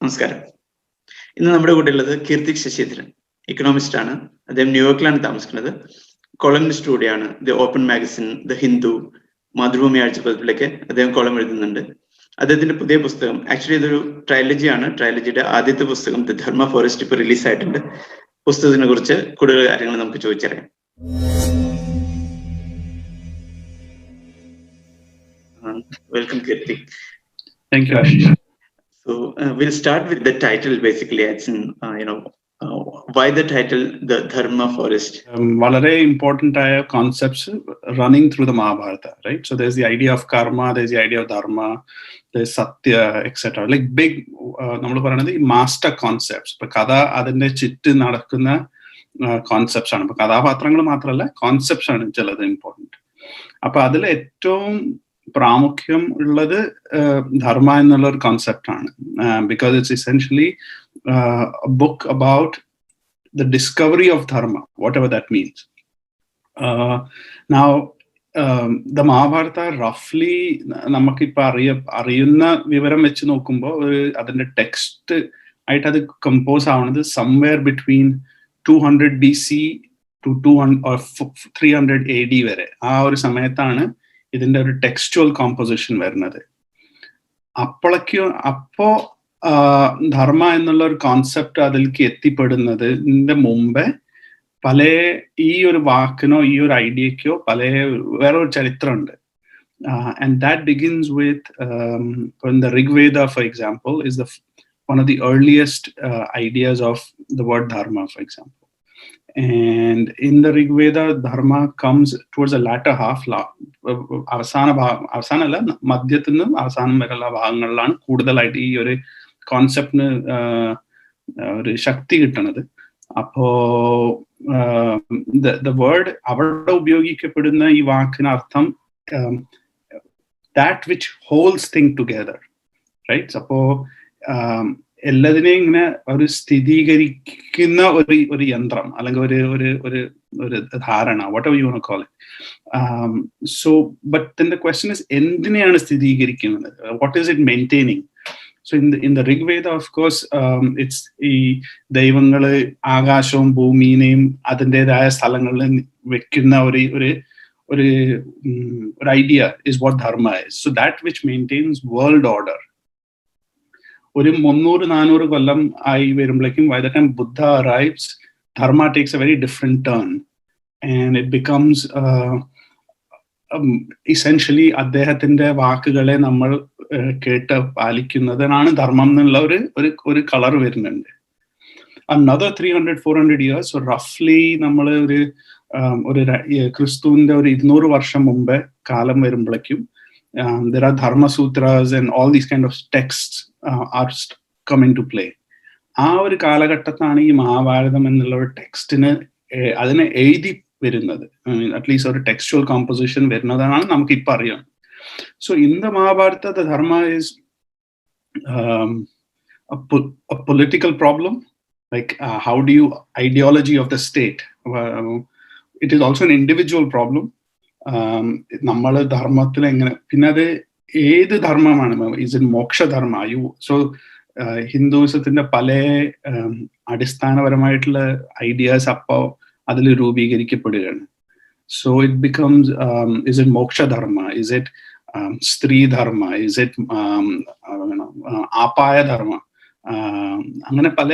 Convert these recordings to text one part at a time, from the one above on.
നമസ്കാരം. ഇന്ന് നമ്മുടെ കൂടെ ഉള്ളത് കീർത്തിക് ശശീധരൻ, ഇക്കണോമിസ്റ്റ് ആണ്. അദ്ദേഹം ന്യൂയോർക്കിലാണ് താമസിക്കുന്നത്. കോളമിനിസ്റ്റ് കൂടിയാണ്. The open magazine, the Hindu, Mathrubhumi ആഴ്ചപ്പതിപ്പിലൊക്കെ അദ്ദേഹം കോളം എഴുതുന്നുണ്ട്. അദ്ദേഹത്തിന്റെ പുതിയ പുസ്തകം, ആക്ച്വലി ഇതൊരു ട്രൈലജി ആണ്. ട്രൈലജിയുടെ ആദ്യത്തെ പുസ്തകം ദി ധർമ്മ ഫോറസ്റ്റ് ഇപ്പോൾ റിലീസായിട്ടുണ്ട്. പുസ്തകത്തിനെ കുറിച്ച് കൂടുതൽ കാര്യങ്ങൾ നമുക്ക് ചോദിച്ചറിയാം. Welcome, Keerthik. Thank you, Shashi. So we'll start with the title, basically. It's why the title, the Dharma Forest? Very important concepts running through the Mahabharata, right? So there's the idea of karma, there's the idea of dharma, there's satya, etc. Like big, nammal parayunnathu master concepts. Ipo katha adinte chittu nadakkunna concepts aanu. Ipo kathapathrangal മാത്രമല്ല, concepts ആണ് ചിലത് important. അപ്പൊ അതിൽ ഏറ്റവും പ്രാമുഖ്യം ഉള്ളത് ധർമ്മ എന്നുള്ള ഒരു കോൺസെപ്റ്റ് ആണ്. Because it's essentially a book about the discovery of dharma, whatever that means. Now the Mahabharata roughly നമുക്കിപ്പോൾ അറിയുന്ന വിവരം വെച്ച് നോക്കുമ്പോൾ അതിന്റെ ടെക്സ്റ്റ് ആയിട്ട് അത് കമ്പോസ് ആവുന്നത് somewhere between 200 BC to 200 or 300 AD വരെ. ആ ഒരു സമയത്താണ് ഇതിന്റെ ഒരു ടെക്സ്റ്റുവൽ കോമ്പോസിഷൻ വരുന്നത്. അപ്പോ ധർമ്മ എന്നുള്ള ഒരു കോൺസെപ്റ്റ് അതിലേക്ക് എത്തിപ്പെടുന്നതിന്റെ മുമ്പേ പല ഈ ഒരു വാക്കിനോ ഈ ഒരു ഐഡിയക്കോ പല വേറൊരു ചരിത്രമുണ്ട്. And that begins with in the Rig Veda, for example, is one of the earliest ideas of the word dharma, for example. And in the Rig Veda, dharma comes towards the latter half. അവസാനല്ല, മധ്യത്തിൽ നിന്നും അവസാനം വരെയുള്ള ഭാഗങ്ങളിലാണ് കൂടുതലായിട്ട് ഈ ഒരു കോൺസെപ്റ്റിന് ഒരു ശക്തി കിട്ടുന്നത്. അപ്പോ the word അവിടെ ഉപയോഗിക്കപ്പെടുന്ന ഈ വാക്കിന് അർത്ഥം that which holds things together, right? അപ്പോ എല്ലാത്തിനെയും ഇങ്ങനെ ഒരു സ്ഥിരീകരിക്കുന്ന ഒരു യന്ത്രം അല്ലെങ്കിൽ ഒരു ധാരണ, whatever you want to call it. So but then the question is, എന്തിനെയാണ് സ്ഥിരീകരിക്കുന്നത്? What is it maintaining? So in the Rig Veda, of course, it's ഈ ദൈവങ്ങള് ആകാശവും ഭൂമിയെയും അതിൻ്റെതായ സ്ഥലങ്ങളിൽ വെക്കുന്ന ഒരു idea is what dharma is. So that which maintains world order. ഒരു 300-400 കൊല്ലം ആയി വരുമ്പോഴേക്കും, by the time Buddha arrives, dharma takes a very different turn and it becomes essentially അദ്ദേഹത്തിന്റെ വാക്കുകളെ നമ്മൾ കേട്ട് പാലിക്കുന്നതിനാണ് ധർമ്മം എന്നുള്ള ഒരു കളർ വരുന്നുണ്ട്. Another 300-400 years, so roughly നമ്മൾ ഒരു ക്രിസ്തുവിന്റെ ഒരു 200 വർഷം മുമ്പേ കാലം വരുമ്പോഴേക്കും there are Dharma Sutras and all these kind of texts are come into play. ആ ഒരു കാലഘട്ടത്താണ് ഈ മഹാഭാരതം എന്നുള്ള ഒരു ടെക്സ്റ്റിന് അതിനെ എഴുതി വരുന്നത്. അറ്റ്ലീസ്റ്റ് ഒരു ടെക്സ്റ്റുവൽ കോമ്പോസിഷൻ വരുന്നതാണ് നമുക്ക് ഇപ്പം അറിയാം. So in the Mahabharata, the dharma is a political problem, like how do you ideology of the state. It is also an individual problem. നമ്മള് ധർമ്മത്തിൽ എങ്ങനെ, പിന്നെ അത് ഏത് ധർമ്മമാണ്, is in moksha dharma you. So ഹിന്ദുയിസത്തിന്റെ പല അടിസ്ഥാനപരമായിട്ടുള്ള ഐഡിയാസ് അപ്പോൾ അതിൽ രൂപീകരിക്കപ്പെടുകയാണ്. So it becomes is it moksha dharma, is it stri dharma, is it apaya dharma, അങ്ങനെ പല.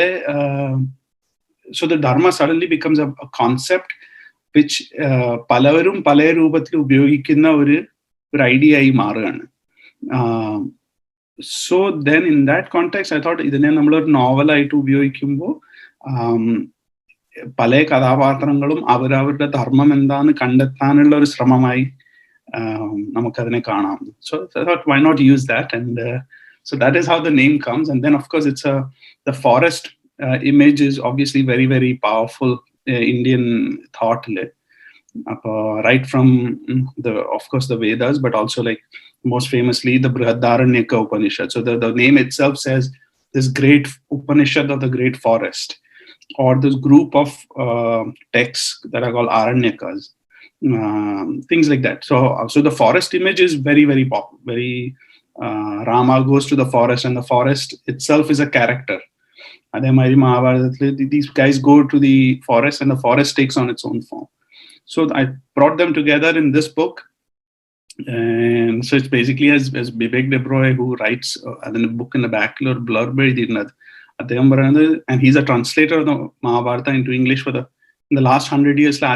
So the dharma suddenly becomes a concept which പലവരും പല രൂപത്തിൽ ഉപയോഗിക്കുന്ന ഒരു ഐഡിയ ആയി മാറുകയാണ്. So then in that context I thought ഇതിനെ നമ്മളൊരു നോവലായിട്ട് ഉപയോഗിക്കുമ്പോൾ പല കഥാപാത്രങ്ങളും അവരവരുടെ ധർമ്മം എന്താന്ന് കണ്ടെത്താനുള്ള ഒരു ശ്രമമായി നമുക്കതിനെ കാണാം. So I thought why not use that, and so that is how the name comes. And then of course it's the forest image is obviously very very powerful Indian thought, right from of course the Vedas, but also like most famously the Brihadaranyaka Upanishad. So the name itself says this great Upanishad of the great forest, or this group of texts that are called Aranyakas, things like that. So the forest image is very very very Rama goes to the forest, and the forest itself is a character. Ademari Mahabharata, these guys go to the forest, and the forest takes on its own form. So I brought them together in this book. And so it's basically as Vivek Debroy, who writes the book in the back, blurb, and he's a translator of the Mahabharata into English in the last 100 years. The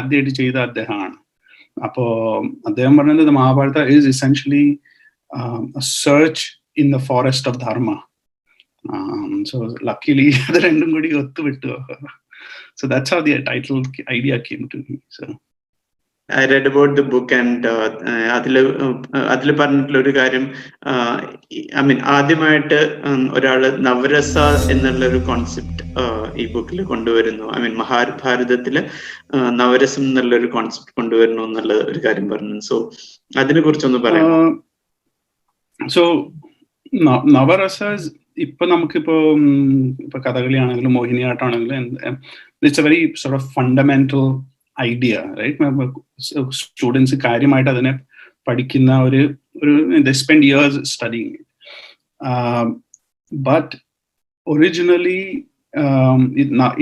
Mahabharata is essentially a search in the forest of Dharma. So luckily, so that's how the title idea came to me. So I read about the book, and അതിൽ പറഞ്ഞിട്ടുള്ള ഒരു കാര്യം, I mean ആദ്യമായിട്ട് ഒരാള് നവരസ എന്നുള്ള ഒരു concept ഈ ബുക്കിൽ കൊണ്ടുവരുന്നു. ഐ മീൻ മഹാഭാരതത്തില് നവരസം എന്നുള്ള ഒരു കോൺസെപ്റ്റ് കൊണ്ടുവരുന്നു എന്നുള്ള ഒരു കാര്യം പറഞ്ഞു. സോ അതിനെ കുറിച്ചൊന്ന് പറയാം. സോ നവരസ ഇപ്പൊ നമുക്കിപ്പോ കഥകളി ആണെങ്കിലും മോഹിനിയാട്ടാണെങ്കിലും it's a very sort of fundamental idea, right? Students കാര്യമായിട്ട് അതിനെ പഠിക്കുന്ന ഒരു they spend years studying it. But originally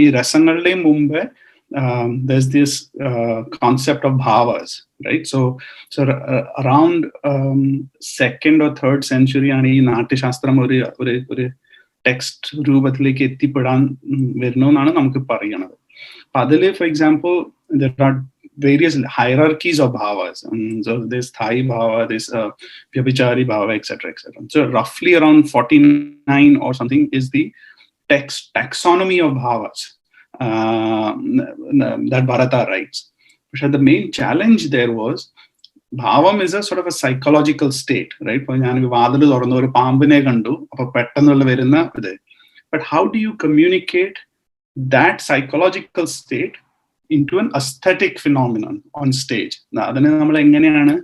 ഈ രസങ്ങളുടെ മുമ്പേ there's this concept of bhavas, right? So around 2nd or 3rd century ആണ് ഈ നാട്യശാസ്ത്രം ഒരു ടെക്സ്റ്റ് രൂപത്തിലേക്ക് എത്തിപ്പെടാൻ വരുന്നതെന്നാണ് നമുക്ക് പറയണത്. അതില്, for example, there are various hierarchies of bhavas. So there's Thai bhava, there's Vyabichari bhava, etc., etc. So roughly around 49 or something is the taxonomy of bhavas that Bharata writes. But the main challenge there was, bhavam is a sort of a psychological state, right? But how do you communicate that psychological state into an aesthetic phenomenon on stage? അതിനെ നമ്മൾ എങ്ങനെയാണ്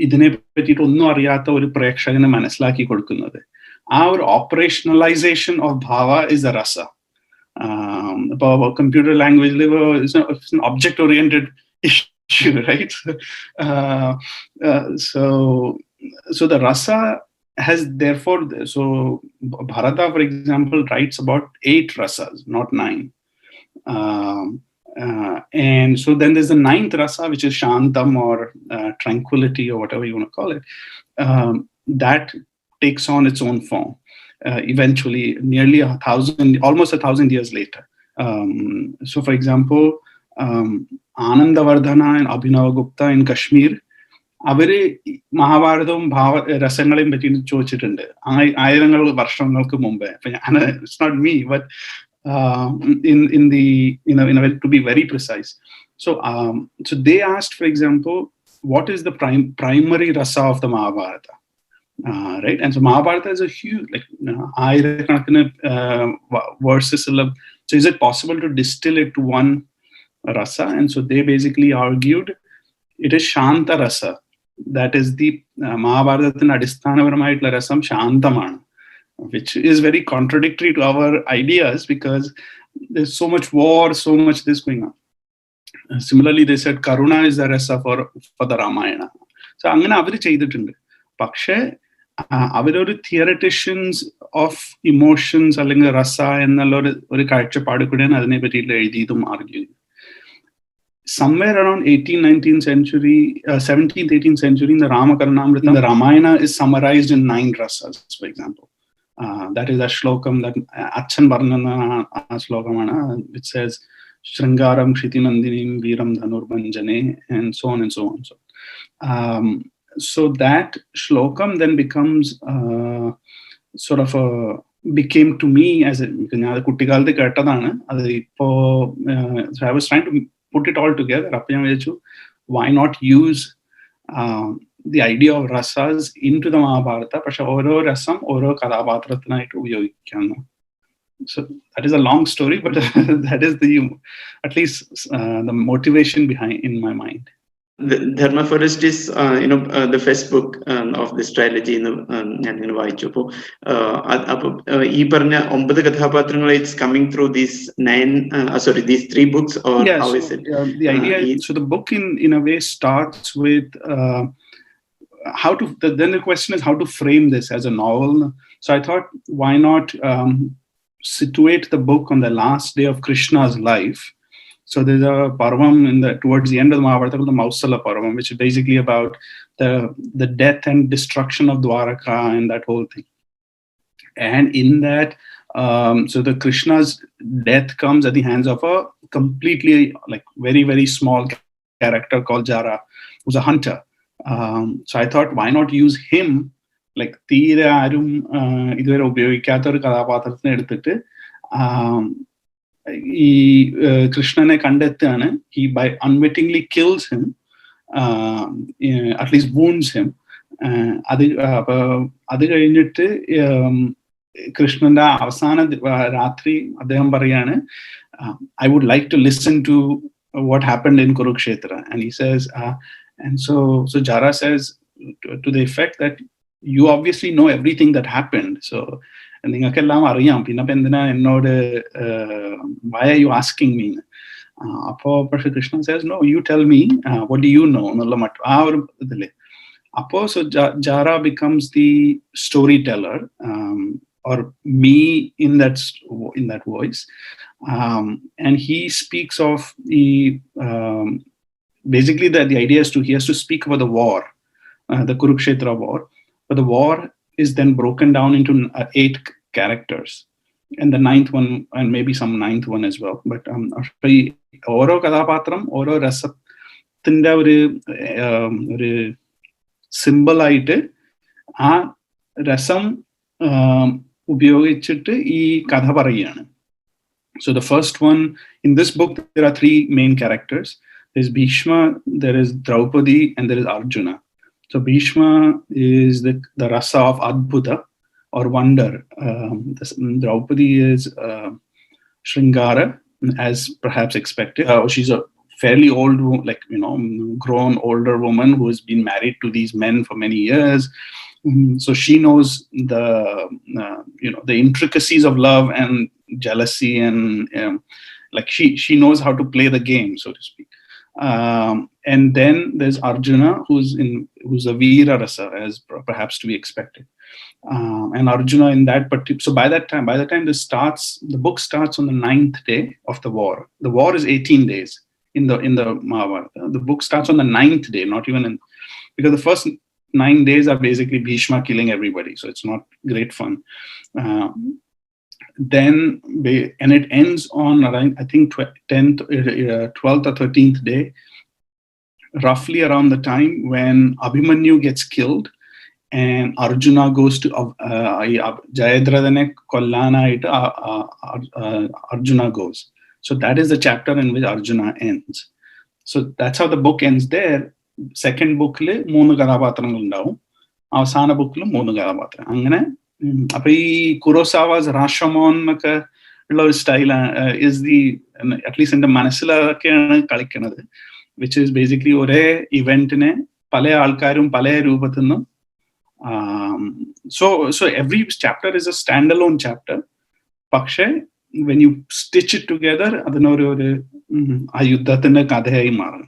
ഇതിനെ പറ്റിയിട്ട് ഒന്നും അറിയാത്ത ഒരു പ്രേക്ഷകന് മനസ്സിലാക്കി കൊടുക്കുന്നത്? ആ ഒരു operationalization of bhava is a rasa. ഇപ്പൊ കമ്പ്യൂട്ടർ ലാംഗ്വേജിൽ object oriented issue, right? So the rasa has therefore, so Bharata, for example, writes about 8 rasas, not 9. And so then there's the 9th rasa, which is shantam or tranquility or whatever you want to call it. That takes on its own form eventually, nearly almost 1,000 years later. So for example, Anandavardhana and Abhinavagupta in Kashmir, അവര് മഹാഭാരതവും രസങ്ങളെയും പറ്റി ചോദിച്ചിട്ടുണ്ട് 1000 വർഷങ്ങൾക്ക് മുമ്പേ. It's not me, but in the, in a way, to be very precise. So they asked, for example, what is the primary rasa of the Mahabharata, right? And so Mahabharata is a huge, like, verses. So is it possible to distill it to one rasa? And so they basically argued it is shanta rasa. That is the Mahabharatathinte adisthanaparamayittulla rasam shantamana, which is very contradictory to our ideas because there's so much war, so much this going on. Similarly, they said karuna is the rasa for the Ramayana. So angana avaru cheyittund. Pakshe avaroru theoreticians of emotions allenga rasa ennulla oru kaazhapadu kudana adine pattiyilla ezhudiyum argue. Somewhere around 18th century, 17th, 18th century, in the Ramakarnamrita, the Ramayana is summarized in 9 rasas, for example. That is a shlokam that Achan Varnana shlokamana, which says Shringaram Kshitimandinim Viram Dhanurbanjane, and so on and so on. So that shlokam then becomes sort of became to me as a kuttikalde kettadana. So I was trying to put it all together. Why not use the idea of rasas into the Mahabharata? പക്ഷെ ഓരോ രസം ഓരോ കഥാപാത്രത്തിനായിട്ട് ഉപയോഗിക്കാം. So that is a long story, but that is at least the motivation behind in my mind. The Dharma Forest is, the first book of this trilogy. ഞാൻ ഇങ്ങനെ വായിച്ചു. അപ്പോൾ ഈ പറഞ്ഞ 9 കഥാപാത്രങ്ങൾ, it's coming through these 3 books, or how is it? The idea, so the book in a way starts with then the question is how to frame this as a novel. So I thought, why not situate the book on the last day of Krishna's life. So there's a parvam towards the end of the Mahabharata called the Mausala Parvam, which is basically about the death and destruction of Dwaraka and that whole thing. And in that, so the Krishna's death comes at the hands of a completely like very, very small character called Jara, who's a hunter. So I thought, why not use him? Like തീരെ ആരും ഇതുവരെ ഉപയോഗിക്കാത്ത ഒരു കഥാപാത്രത്തിനെ എടുത്തിട്ട് ഈ കൃഷ്ണനെ കണ്ടെത്തുകയാണ്. He by unwittingly kills him, at least wounds him. അത് കഴിഞ്ഞിട്ട് കൃഷ്ണന്റെ അവസാന രാത്രി അദ്ദേഹം പറയാണ്, I would like to listen to what happened in Kurukshetra. And he says, and so Jara says to the effect that you obviously know everything that happened. So നിങ്ങൾക്കെല്ലാം അറിയാം, പിന്നെ എന്തിനാ എന്നോട്, why are you asking me? അപ്പോൾ പക്ഷെ Krishnan says, no, you tell me, what do you know? എന്നുള്ള ആ ഒരു ഇതില്. അപ്പോൾ so Jara becomes the storyteller, or me in that voice, and he speaks of the basically the idea is he has to speak about the war, the Kurukshetra War. But the war is then broken down into 8 characters, and the 9th one, and maybe some 9th one as well. But ഓരോ കഥാപാത്രം ഓരോ രസത്തിന്റെ ഒരു സിമ്പിളായിട്ട് ആ രസം ഉപയോഗിച്ചിട്ട് ഈ കഥ പറയുകയാണ്. So the first one, in this book, there are 3 main characters. There's Bhishma, there is Draupadi, and there is Arjuna. So Bhishma is the rasa of Adbhuta, or wonder. Draupadi is Shringara, as perhaps expected. She's a fairly old, grown older woman who has been married to these men for many years. So she knows the intricacies of love and jealousy, and she knows how to play the game, so to speak. And then there's Arjuna, who's a Veera rasa, as perhaps to be expected. And Arjuna in that particular, so by the time the book starts on the 9th day of the war. The war is 18 days in the Mahabharata. The book starts on the 9th day, not even because the first 9 days are basically Bhishma killing everybody, so it's not great fun. And it ends on around, I think 12th or 13th day, roughly around the time when Abhimanyu gets killed and Arjuna goes to Jayadrathané kollanayitte Arjuna goes. So that is the chapter in which Arjuna ends. So that's how the book ends there. Second bookil 3 കഥാപാത്രങ്ങൾ ഉണ്ടാവും, അവസാന ബുക്കിലും 3 കഥാപാത്രം. അങ്ങനെ അപ്പൊ ഈ കുറോസാവാസ് റാഷമോൻ എന്നൊക്കെ ഉള്ള ഒരു സ്റ്റൈൽ അറ്റ്ലീസ്റ്റ് എന്റെ മനസ്സിലൊക്കെയാണ് കളിക്കുന്നത്, വിച്ച് ഈസ് ബേസിക്കലി ഒരേ ഇവന്റിനെ പല ആൾക്കാരും പല രൂപത്തിൽ നിന്നും. So every chapter is a standalone chapter, പക്ഷെ when you stitch it together അതിനൊരു ആ യുദ്ധത്തിന്റെ കഥയായി മാറും.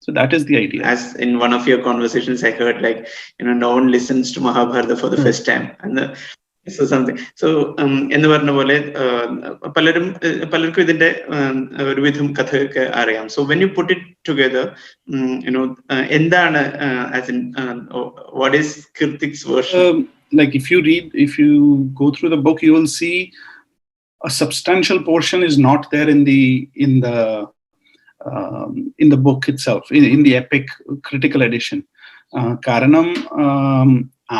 So that is the idea. As in one of your conversations, I heard no one listens to Mahabharata for the first time, and so something. So എന്ന് പറഞ്ഞ പോലെ പലർക്കും ഇതിന്റെ ഒരുവിധം കഥയൊക്കെ അറിയാം. So when you put it together, എന്താണ് as in what is Keerthik's version? Like if you go through the book, you will see a substantial portion is not there in the book itself, in the epic critical edition. കാരണം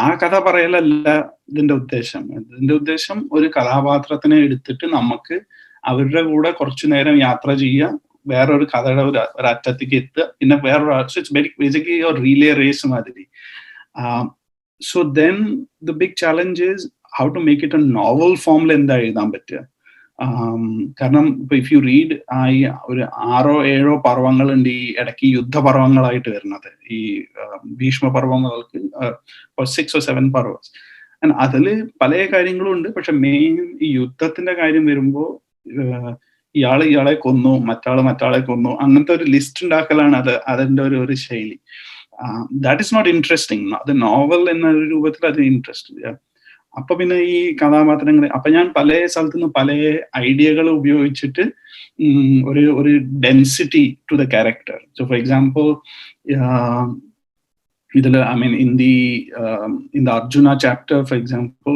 ആ കഥ പറയലല്ല ഇതിന്റെ ഉദ്ദേശം ഒരു കഥാപാത്രത്തിനെ എടുത്തിട്ട് നമുക്ക് അവരുടെ കൂടെ കുറച്ചു നേരം യാത്ര ചെയ്യുക, വേറൊരു കഥയുടെ ഒരു അറ്റത്തേക്ക് എത്തുക, പിന്നെ വേറൊരു, so it's basically a relay race മാതിരി. So then the big challenge is how to make it a novel form എന്താ എഴുതാൻ പറ്റുക. കാരണം ഇപ്പൊ ഇഫ് യു റീഡ് ഒരു 6-7 പർവ്വങ്ങളുണ്ട് ഈ ഇടയ്ക്ക് യുദ്ധപർവ്വങ്ങളായിട്ട് വരുന്നത്, ഈ ഭീഷ്മ പർവ്വങ്ങൾക്ക് 6 or 7 പർവ്വസ്. അതില് പല കാര്യങ്ങളും ഉണ്ട്, പക്ഷെ മെയിൻ ഈ യുദ്ധത്തിന്റെ കാര്യം വരുമ്പോ ഇയാളെ കൊന്നു, മറ്റാളെ കൊന്നു, അങ്ങനത്തെ ഒരു ലിസ്റ്റ് ഉണ്ടാക്കലാണ് അതിന്റെ ഒരു ശൈലി. that is not interesting. The novel എന്ന രൂപത്തിൽ അത് ഇൻട്രസ്റ്റ്. അപ്പൊ പിന്നെ ഈ കഥാപാത്രങ്ങൾ, അപ്പൊ ഞാൻ പല സ്ഥലത്തു നിന്ന് പല ഐഡിയകൾ ഉപയോഗിച്ചിട്ട് ഒരു density to the character. So for example, ഇതിൽ I mean in the Arjuna chapter for example,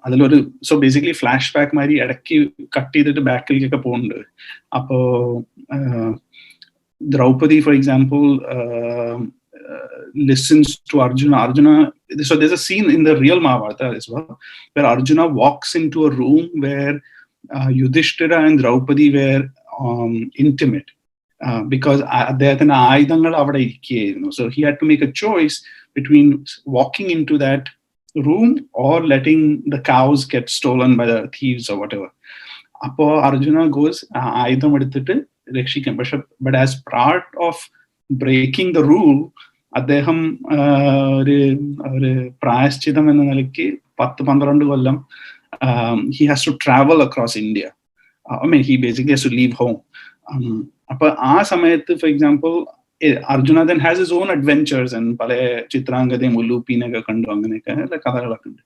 അതിലൊരു സോ ബേസിക്കലി ഫ്ലാഷ് ബാക്ക് മാതിരി ഇടയ്ക്ക് കട്ട് ചെയ്തിട്ട് ബാക്കിലേക്കൊക്കെ പോകുന്നുണ്ട്. അപ്പോ Draupadi, for example, listens to Arjuna. So there's a scene in the real Mahabharata as well, where Arjuna walks into a room where Yudhishthira and Draupadi were intimate, because അദ്ദേഹത്തിന് ആയുധങ്ങൾ അവിടെ ഇരിക്കുകയായിരുന്നു. So he had to make a choice between walking into that room or letting the cows get stolen by the thieves or whatever. അപ്പോ Arjuna goes, ആയുധം എടുത്തിട്ട് രക്ഷിക്കാം. പക്ഷെ but as part of breaking the rule, അദ്ദേഹം ഒരു പ്രായശ്ചിതം എന്ന നിലയ്ക്ക് 10-12 കൊല്ലം he has to travel across India. I mean, he basically has to leave home. അപ്പൊ ആ സമയത്ത് for example Arjuna then has his own adventures and പല ചിത്രാംഗതയും ഉല്ലൂപ്പിനൊക്കെ കണ്ടു, അങ്ങനെയൊക്കെ കഥകളൊക്കെ ഉണ്ട്.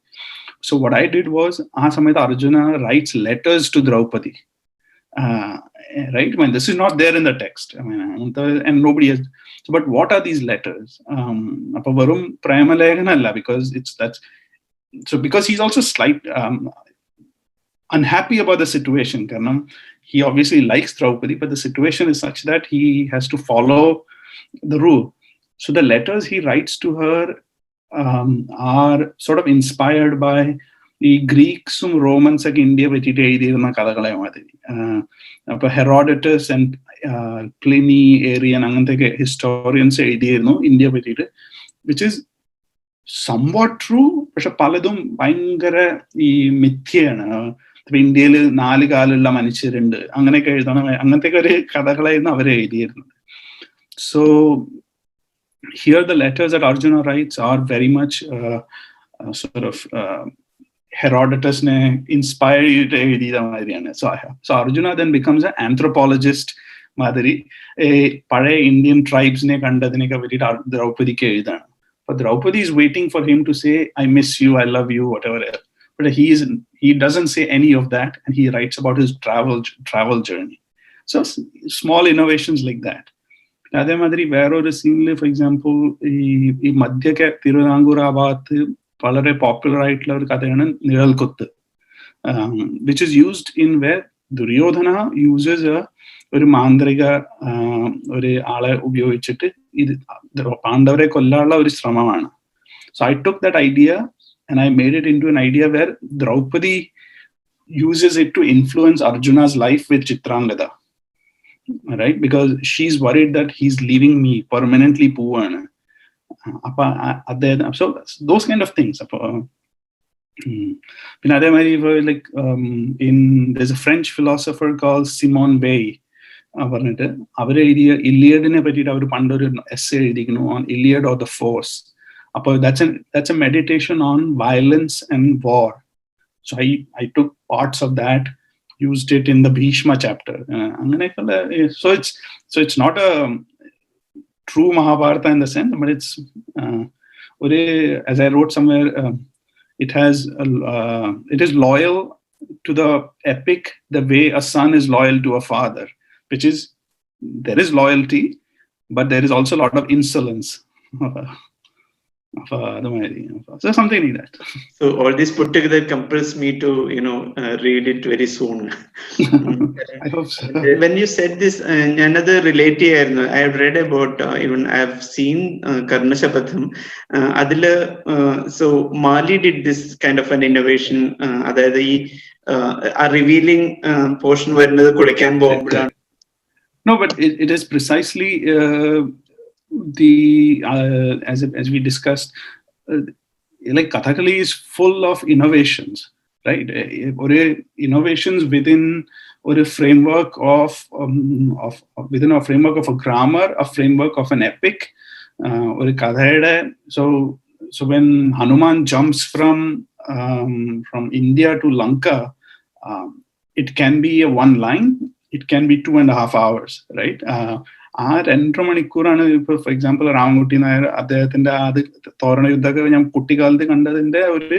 So what I did was, ആ സമയത്ത് Arjuna writes letters to Draupadi. Right? I mean, this is not there in the text. I mean, and nobody has. So, but what are these letters? Appa varum premaleghanalla, because because he's also unhappy about the situation. Karanam, he obviously likes Draupadi, but the situation is such that he has to follow the rule. So the letters he writes to her are sort of inspired by ഈ ഗ്രീക്സും romance ഒക്കെ ഇന്ത്യയെ പറ്റിയിട്ട് എഴുതിയിരുന്ന കഥകളെ മാതിരി. അപ്പൊ ഹെറോഡറ്റസ് and Pliny, ഏറിയൻ, അങ്ങനത്തെ historians എഴുതിയിരുന്നു ഇന്ത്യയെ പറ്റിയിട്ട്, വിച്ച് ഈസ് സംവാട്ട് ട്രൂ. പക്ഷെ പലതും ഭയങ്കര ഈ മിഥ്യയാണ്. ഇപ്പൊ ഇന്ത്യയിൽ 4 കാലുള്ള മനുഷ്യരുണ്ട്, അങ്ങനെയൊക്കെ എഴുതണം, അങ്ങനത്തെ ഒരു കഥകളായിരുന്നു അവർ എഴുതിയിരുന്നത്. So here the letters that Arjuna writes are very much sort of ഹെറോഡറ്റസിനെ ഇൻസ്പയർ ചെയ്തിട്ട് എഴുതിയ മാതിരിയാണ്. So Arjuna then becomes an anthropologist മാതിരി പഴയ ഇന്ത്യൻ ട്രൈബ്സിനെ കണ്ടതിനൊക്കെ പറ്റിയിട്ട് ദ്രൗപദിക്ക് എഴുതാണ്. But Draupadi is waiting for him to say, I miss you, I love you, whatever. But he doesn't say any of that, and he writes about his travel journey. So small innovations like that. അതേ മാതിരി വേറൊരു സീനിൽ for example ഈ മധ്യക്കെ തിരുവിതാംകൂർ ആ ഭാഗത്ത് വളരെ popular ആയിട്ടുള്ള ഒരു കഥയാണ് നിഴൽക്കൊത്ത്, which is used in where Duryodhana uses ഒരു മാന്ത്രിക ഒരു ആളെ ഉപയോഗിച്ചിട്ട് ഇത് പാണ്ഡവരെ കൊല്ലാനുള്ള ഒരു ശ്രമമാണ്. So I took that idea and I made it into an idea where Draupadi uses it to influence Arjuna's life with Chitrangada, right? Because she's worried that he's leaving me permanently poor. So those kind of things. Like there's a French philosopher called Simone Weil. അവരെ എഴുതിയ ഇലിയഡിനെ പറ്റിയിട്ട് അവർ പണ്ടൊരു essay എഴുതിക്കുന്നു on Iliad or the Force. That's a meditation on violence and war. So I took parts of that, used it in the Bhishma chapter. So it's not a true Mahabharata in the sense, but it's as I wrote somewhere, it is loyal to the epic the way a son is loyal to a father, which is there is loyalty, but there is also a lot of insolence. So something like that. So all this put together compels me to read it very soon. I hope so. When you said this, another relative I have read about, even I have seen Karnashapatham. So Mali did this kind of an innovation. That a revealing portion where the Kodaikan bomb. No, but it is precisely as we discussed, like Kathakali is full of innovations, right? Innovations within a framework of within a framework of a grammar, a framework of an epic. So when Hanuman jumps from India to Lanka, it can be a one line. It can be 2.5 hours, right? ആ 2.5 മണിക്കൂറാണ് ഇപ്പൊ for example Ramankutty Nair അദ്ദേഹത്തിന്റെ അത് തോരണ യുദ്ധമൊക്കെ ഞാൻ കുട്ടിക്കാലത്ത് കണ്ടതിന്റെ ഒരു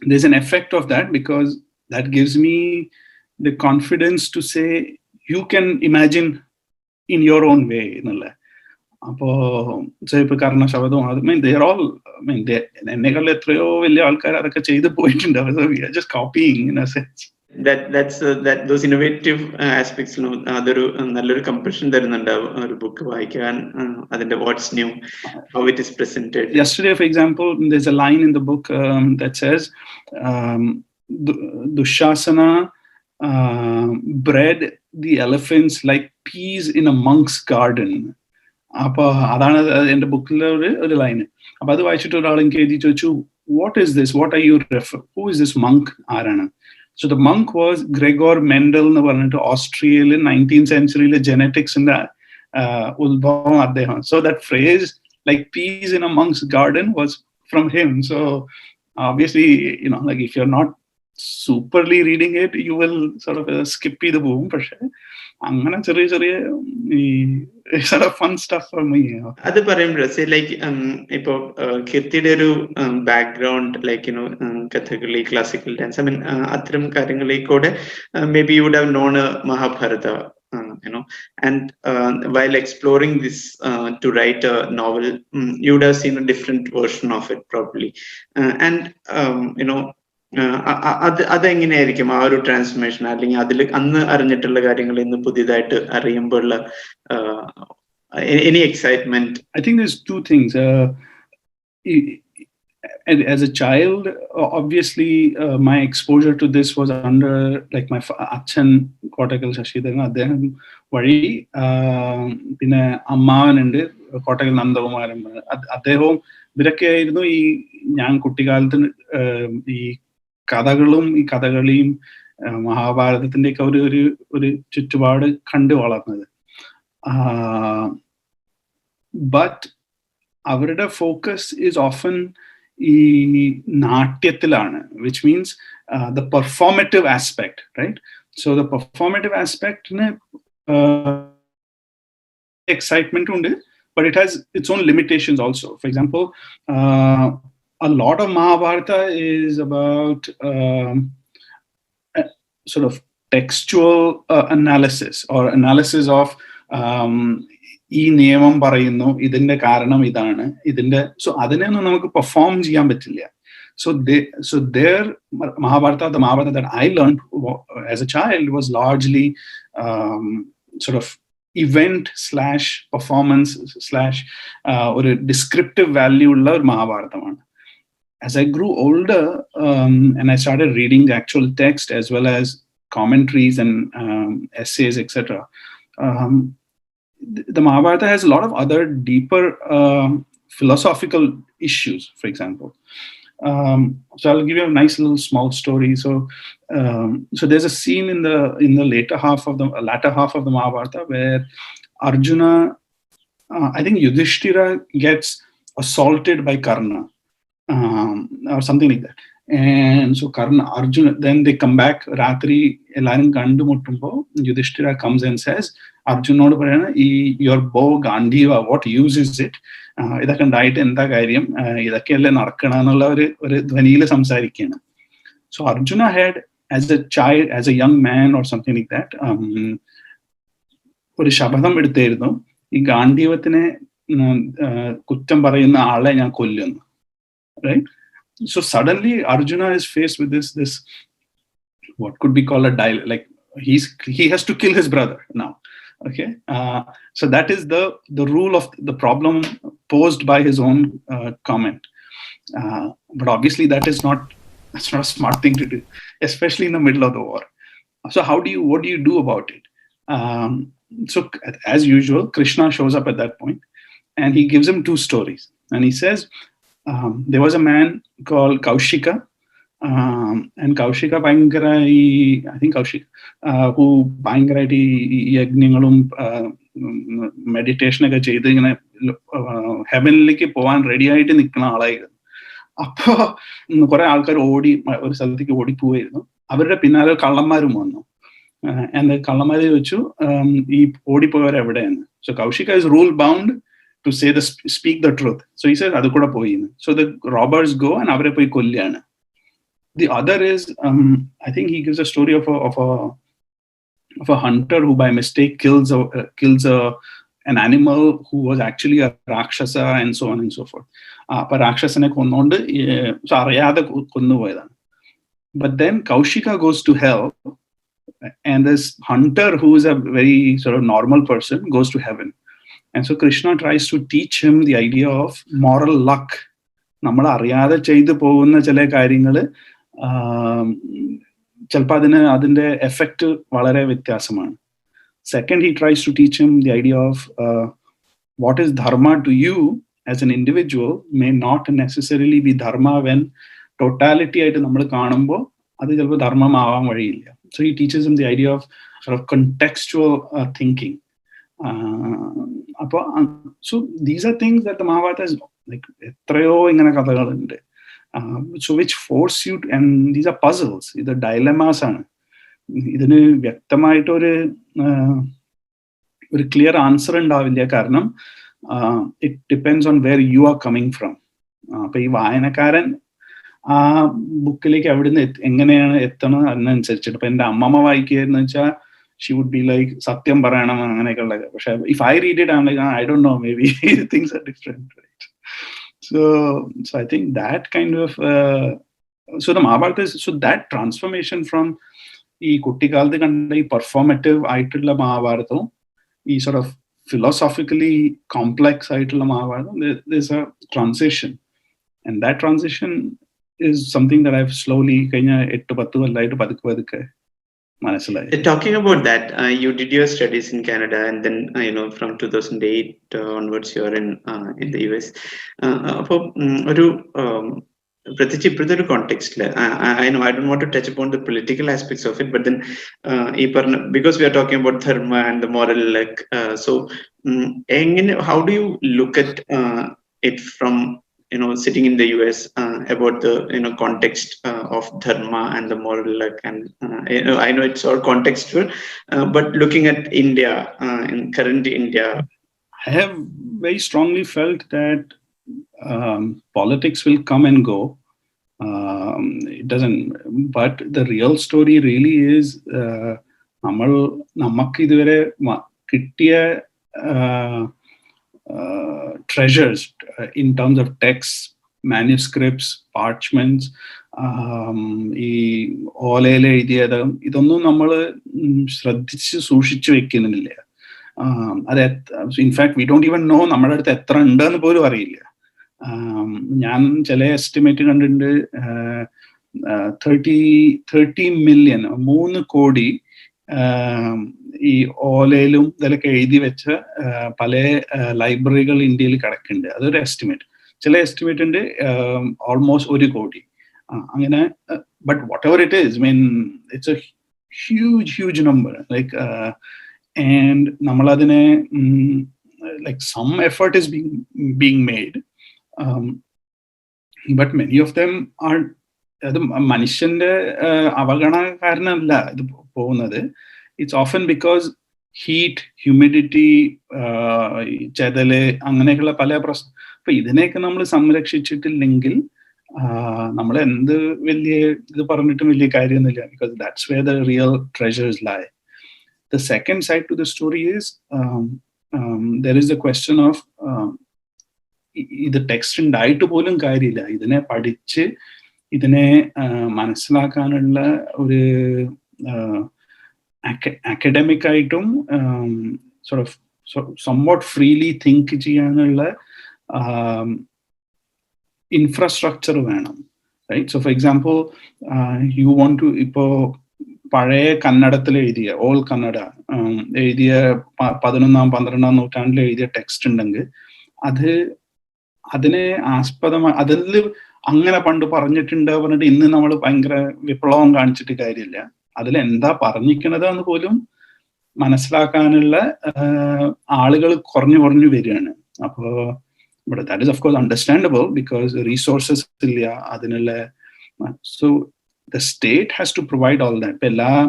there's an effect of that, because that gives me the confidence to say you can imagine in your own way എന്നുള്ള. അപ്പോ ഇപ്പൊ കർണശബദവും അത് they're all എന്നെക്കാളും എത്രയോ വലിയ ആൾക്കാർ അതൊക്കെ ചെയ്ത് പോയിട്ടുണ്ട്. We are just copying in a sense. Those innovative aspects അതൊരു നല്ലൊരു കമ്പൽഷൻ തരുന്നുണ്ട് ഒരു ബുക്ക് വായിക്കാൻ. അതിന്റെ what's new, how it is presented. Yesterday, for example, there's a line in the book that says Dushasana bred the elephants like peas in a monk's garden. അപ്പൊ അതാണ് എന്റെ ബുക്കിലെ ഒരു ലൈന്. അപ്പൊ അത് വായിച്ചിട്ട് ഒരാൾ എനിക്ക് എഴുതി ചോദിച്ചു, what is this, what are you who is this monk, ആരാണ്? So the monk was Gregor Mendel എന്ന് പറഞ്ഞിട്ട് ഓസ്ട്രിയയില് 19th century ജെനറ്റിക്സിന്റെ ഉത്ഭവം അദ്ദേഹം. So that phrase like peas in a monk's garden was from him. So obviously, like if you're not superly reading it, you will sort of skip the boom. പക്ഷെ അങ്ങനെ ചെറിയ ചെറിയ sort of fun stuff for me. അത് പറയുമ്പോഴേ like ഇപ്പോ കീർത്തിയുടെ ഒരു background like Kathakali, classical dance, അത്തരം കാര്യങ്ങളിൽ കൂടെ may be you would have known Mahabharata, and while exploring this to write a novel, you would have seen a different version of it probably, and അതെങ്ങനെയായിരിക്കും ആ ഒരു transformation, അല്ലെങ്കിൽ അതിൽ അന്ന് അറിഞ്ഞിട്ടുള്ള കാര്യങ്ങൾ ഇന്ന് പുതിയതായിട്ട് അറിയുമ്പോഴുള്ള any excitement? I think there's two things. As a child, obviously, my exposure to this was under like my Achan Kottakkal Shashi അദ്ദേഹം വഴി, പിന്നെ അമ്മാവനുണ്ട് കോട്ടക്കൽ നന്ദകുമാരൻ, അദ്ദേഹവും ഇവരൊക്കെ ആയിരുന്നു ഈ ഞാൻ കുട്ടിക്കാലത്ത് ഈ കഥകളും ഈ കഥകളിയും മഹാഭാരതത്തിന്റെ ഒക്കെ ഒരു ചുറ്റുപാട് കണ്ടു വളർന്നത്. But അവരുടെ ഫോക്കസ് ഈസ് ഓഫൻ ഈ നാട്യത്തിലാണ്, which means the performative aspect, right? So the performative aspect excitement ഉണ്ട്, but it has its own limitations also. For example, a lot of Mahabharata is about sort of textual analysis or analysis of ഈ നിയമം പറയുന്നു, ഇതിന്റെ കാരണം ഇതാണ്, ഇതിന്റെ so അതിനൊന്നും നമുക്ക് പെർഫോം ചെയ്യാൻ പറ്റില്ല. So their Mahabharata, the Mahabharata that I learned as a child was largely sort of event/performance/ ഒരു descriptive value ഉള്ള ഒരു മഹാഭാരതമാണ്. As I grew older and I started reading the actual text as well as commentaries and essays, etc., the Mahabharata has a lot of other deeper philosophical issues, for example. So I'll give you a nice little small story. So there's a scene in the latter half of the Mahabharata where Arjuna, I think Yudhishthira gets assaulted by Karna, or something like that. And so Arjuna, then they come back, Ratri ellarum kandu muttumbo Yudhishthira comes and says, Arjunod parayana, your bow Gandhiva, what use is it? ഇതൊക്കെ ഉണ്ടായിട്ട് എന്താ കാര്യം, ഇതൊക്കെയല്ലേ നടക്കണമെന്നുള്ള ഒരു ധ്വനിയിൽ സംസാരിക്കുകയാണ്. So Arjuna had, as a child, as a young man or something like that, ഒരു ശപഥം എടുത്തായിരുന്നു, ഈ ഗാന്ധീവത്തിനെ കുറ്റം പറയുന്ന ആളെ ഞാൻ കൊല്ലുന്നു, right? So suddenly Arjuna is faced with this what could be called a dialogue, like he has to kill his brother now. Okay, so that is the rule of the problem posed by his own comment. But obviously that's not a smart thing to do, especially in the middle of the war. So what do you do about it? So as usual, Krishna shows up at that point and he gives him two stories, and he says, there was a man called Kaushika, and Kaushika who ഭയങ്കരമായിട്ട് ഈ യജ്ഞങ്ങളും meditation ഒക്കെ ചെയ്ത് ഇങ്ങനെ ഹെവനിലേക്ക് പോവാൻ ready ആയിട്ട് നിൽക്കുന്ന ആളായിരുന്നു. അപ്പോ കുറെ ആൾക്കാർ ഒരു സ്ഥലത്തേക്ക് ഓടിപ്പോവായിരുന്നു. അവരുടെ പിന്നാലെ കള്ളന്മാരും വന്നു. And the Kalamari Uchu, Odipover evidence. So Kaushika is rule bound to say speak the truth. So he says, Adukuda poin. So the robbers go and Avre poi Kolyana. The other is, I think he gives a story of a hunter who by mistake kills an animal who was actually a Rakshasa and so on and so forth. But Rakshasane konnondu, so ariyade konnu poyadanu. But then Kaushika goes to hell, and this hunter, who is a very sort of normal person, goes to heaven. And so Krishna tries to teach him the idea of moral luck. നമ്മൾ അറിയാതെ ചെയ്തു പോകുന്ന ചില കാര്യങ്ങൾ ചിലപ്പോൾ അതിന്റെ effect വളരെ വ്യത്യാസമാണ്. Second, he tries to teach him the idea of what is dharma to you as an individual may not necessarily be dharma when totality ആയിട്ട് നമ്മൾ കാണുമ്പോൾ അത് ചിലപ്പോൾ ധർമ്മമാവാൻ വഴിയില്ല. So he teaches him the idea of sort of contextual thinking. So these are things that the Mahabharata is like etrayo ingana kathakalunde, so which force you to, and these are puzzles, these are dilemmas aanu. ഇതിന് വ്യക്തമായിട്ട് ഒരു clear answer ഉണ്ടാവില്ല, കാരണം it depends on where you are coming from. അപ്പൊ ഈ വായനക്കാരൻ ആ ബുക്കിലേക്ക് എവിടുന്ന് എങ്ങനെയാണ് എത്തണം അതിനനുസരിച്ചിട്ട്. ഇപ്പൊ എന്റെ അമ്മമ്മ വായിക്കുകയെന്ന് വെച്ചാൽ she would be like സത്യം പറയണം അങ്ങനെയൊക്കെ ഉള്ളത്. പക്ഷെ if I read it, I'm like, I don't know, maybe things are different, right? So I think that kind of so the Mahabharata is, so that transformation from ഈ കുട്ടിക്കാലത്ത് കണ്ട ഈ പെർഫോമറ്റീവ് ആയിട്ടുള്ള മഹാഭാരതവും ഈ സോർട്ട് ഓഫ് ഫിലോസോഫിക്കലി കോംപ്ലെക്സ് ആയിട്ടുള്ള Mahabharatam, there's a transition, and that transition is something that I've slowly കഴിഞ്ഞ 8-10 കൊല്ലമായിട്ട് പതുക്കെ മനസ്സിലായി. Talking about that, you did your studies in Canada, and then from 2008 onwards you're in the US. അപ്പൊ ഒരു പ്രത്യേകിച്ച് ഇപ്പോഴത്തെ ഒരു കോണ്ടെക്സ്റ്റില് I know I don't want to touch upon the political aspects of it, but then because we are talking about dharma and the moral, like so how do you look at it from sitting in the US about the context of dharma and the moral, like, and I know it's all contextual, but looking at India, in current India, I have very strongly felt that politics will come and go. It doesn't, but the real story really is നമുക്ക് ഇതുവരെ കിട്ടിയ treasures in terms of texts, manuscripts, parchments, ഈ ഓലയിൽ എഴുതിയത്, ഇതൊന്നും നമ്മൾ ശ്രദ്ധിച്ച് സൂക്ഷിച്ചു വെക്കുന്നില്ല. അത് in fact we don't even know നമ്മുടെ അടുത്ത് എത്ര ഉണ്ടെന്ന് പോലും അറിയില്ല. ഞാൻ ചില എസ്റ്റിമേറ്റ് കണ്ടിട്ടുണ്ട്, 30 million 3 കോടി ഈ ഓലയിലും ഇതിലൊക്കെ എഴുതി വെച്ച പല ലൈബ്രറികൾ ഇന്ത്യയിൽ കിടക്കുന്നുണ്ട്. അതൊരു എസ്റ്റിമേറ്റ്. ചില എസ്റ്റിമേറ്റ് ഉണ്ട് ഓൾമോസ്റ്റ് 1 കോടി അങ്ങനെ. But what ever it is, mean it's A huge number, like and നമ്മളതിനെ like some effort is being made, but many of them are അത് മനുഷ്യന്റെ അവഗണന കാരണമല്ല ഇത് പോകുന്നത്. It's often because heat, humidity, ചെതല്, അങ്ങനെയൊക്കെയുള്ള പല പ്രശ്നം. അപ്പൊ ഇതിനെയൊക്കെ നമ്മൾ സംരക്ഷിച്ചിട്ടില്ലെങ്കിൽ നമ്മൾ എന്ത് വലിയ ഇത് പറഞ്ഞിട്ടും വലിയ കാര്യമൊന്നുമില്ല, because that's where the real treasures lie. The second side to the story is there is the question of ഇത് ടെക്സ്റ്റ് ഉണ്ടായിട്ട് പോലും കാര്യമില്ല, ഇതിനെ പഠിച്ച് ഇതിനെ മനസ്സിലാക്കാനുള്ള ഒരു അക്കാഡമിക് ആയിട്ടും sort of somewhat freely think ചെയ്യാനുള്ള ഇൻഫ്രാസ്ട്രക്ചർ വേണം, right? So for example you want to, ഇപ്പോ പഴയ കന്നഡത്തിൽ എഴുതിയ, ഓൾ കന്നഡ എഴുതിയ 11-12 നൂറ്റാണ്ടിൽ എഴുതിയ ടെക്സ്റ്റ് ഉണ്ടെങ്കിൽ അതിനെ ആസ്പദമായി അതിൽ അങ്ങനെ പണ്ട് പറഞ്ഞിട്ടുണ്ട് പറഞ്ഞിട്ട് ഇന്ന് നമ്മൾ ഭയങ്കര വിപ്ലവം കാണിച്ചിട്ട് കാര്യമില്ല. അതിൽ എന്താ പറഞ്ഞിരിക്കണത് എന്ന് പോലും മനസ്സിലാക്കാനുള്ള ആളുകൾ കുറഞ്ഞു വരികയാണ്. അപ്പോ but that is of course understandable because resources ഇല്ല അതിനുള്ള. So the state has to provide all that. എല്ലാം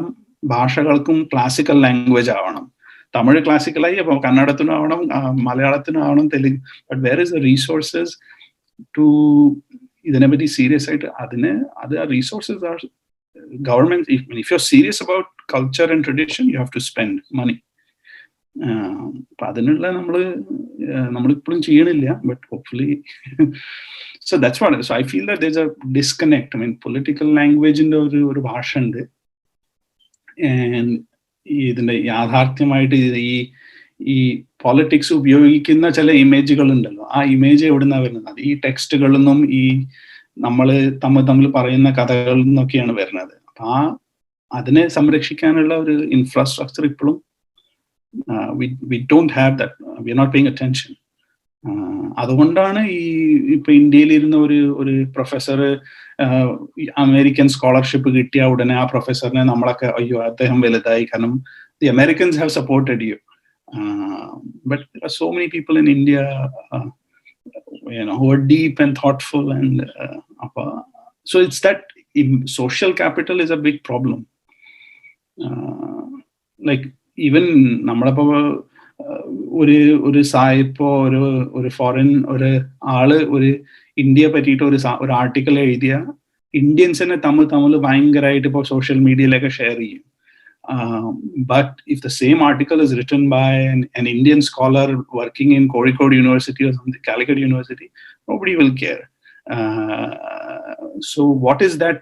ഭാഷകൾക്കും ക്ലാസിക്കൽ ലാംഗ്വേജ് ആവണം. തമിഴ് ക്ലാസിക്കലായി, അപ്പോൾ കന്നഡത്തിനും ആവണം, മലയാളത്തിനും ആവണം, Telugu. But where is the resources to ഇതിനെപ്പറ്റി സീരിയസ് ആയിട്ട് അത് resources are government. If you are serious about culture and tradition, you have to spend money. അപ്പൊ അതിനുള്ള നമ്മളിപ്പോഴും ചെയ്യണില്ല, but hopefully. So that's what. So I feel that there's a disconnect. I mean, political language in ഒരു ഭാഷ ഉണ്ട്, and ഇതിന്റെ യാഥാർത്ഥ്യമായിട്ട് ഈ politics ഉപയോഗിക്കുന്ന ചില ഇമേജുകൾ ഉണ്ടല്ലോ, ആ ഇമേജ് എവിടുന്നാ വരുന്നത്? അത് ഈ ടെക്സ്റ്റുകളിൽ നിന്നും ഈ നമ്മള് തമ്മിൽ പറയുന്ന കഥകളിൽ നിന്നൊക്കെയാണ് വരുന്നത്. അപ്പൊ അതിനെ സംരക്ഷിക്കാനുള്ള ഒരു ഇൻഫ്രാസ്ട്രക്ചർ ഇപ്പോഴും we don't have that. We are not paying attention. അതുകൊണ്ടാണ് ഇപ്പൊ ഇന്ത്യയിൽ ഇരുന്ന ഒരു പ്രൊഫസർ അമേരിക്കൻ സ്കോളർഷിപ്പ് കിട്ടിയ ഉടനെ ആ പ്രൊഫസറിനെ നമ്മളൊക്കെ അയ്യോ അദ്ദേഹം വലുതായി, കാരണം the Americans have supported you. But there are so many people in India who are deep and thoughtful, and so it's that social capital is a big problem. Like even നമ്മളിപ്പോ ഒരു സായിപ്പോ ഒരു ഫോറിൻ ഒരു ആള് ഒരു ഇന്ത്യയെ പറ്റിയിട്ട് ഒരു article എഴുതിയ ഇന്ത്യൻസിനെ തമ്മിൽ ഭയങ്കരമായിട്ട് ഇപ്പോൾ സോഷ്യൽ മീഡിയയിലൊക്കെ ഷെയർ ചെയ്യും. But if the same article is written by an Indian scholar working in Kozhikode University or something, Calicut University, nobody will care. So what is that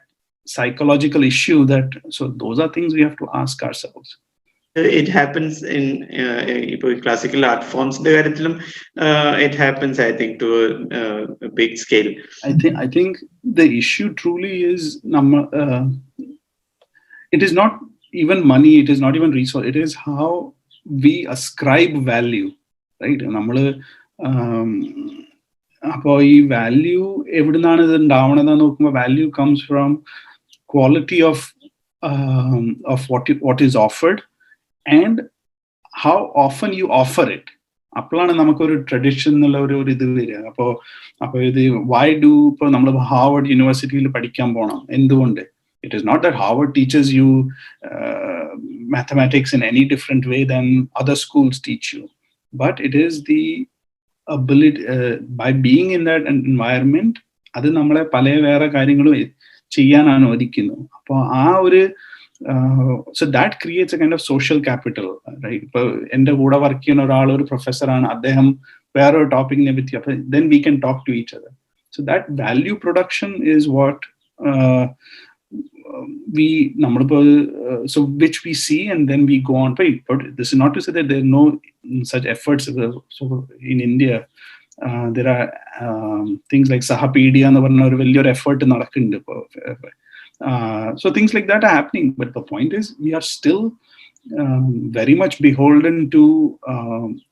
psychological issue so those are things we have to ask ourselves. It happens in classical art forms. It happens, I think, to a big scale. I think the issue truly is it is not even money, it is not even resource, it is how we ascribe value, right? അപ്പോൾ ഈ value എവിടുന്നാണ് ഇത് ഉണ്ടാവണതെന്ന് നോക്കുമ്പോൾ value comes from quality of what is offered and how often you offer it. അപ്പോഴാണ് നമുക്കൊരു tradition എന്നുള്ള ഒരു ഇത് വരിക. അപ്പോൾ ഇത് why do ഇപ്പോൾ നമ്മൾ ഹാർവർഡ് യൂണിവേഴ്സിറ്റിയിൽ പഠിക്കാൻ പോകണം, എന്തുകൊണ്ട്? It is not that Harvard teaches you mathematics in any different way than other schools teach you, but it is the ability by being in that environment, അത് നമ്മളെ പല വേറെ കാര്യങ്ങളും ചെയ്യാൻ അനുവദിക്കുന്നു. അപ്പോൾ so that creates a kind of social capital, right? ഇപ്പോൾ എൻ്റെ കൂടെ വർക്ക് ചെയ്യുന്ന ഒരാൾ ഒരു പ്രൊഫസറാണ്, അദ്ദേഹം വേറൊരു ടോപ്പിക്കിനെ പറ്റി, അപ്പോൾ then we can talk to each other. So that value production is what so which we see, and then we go on. But this is not to say that there are no such efforts. So in India, there are things like Sahapedia and a value effort in so things like that are happening. But the point is, we are still very much beholden to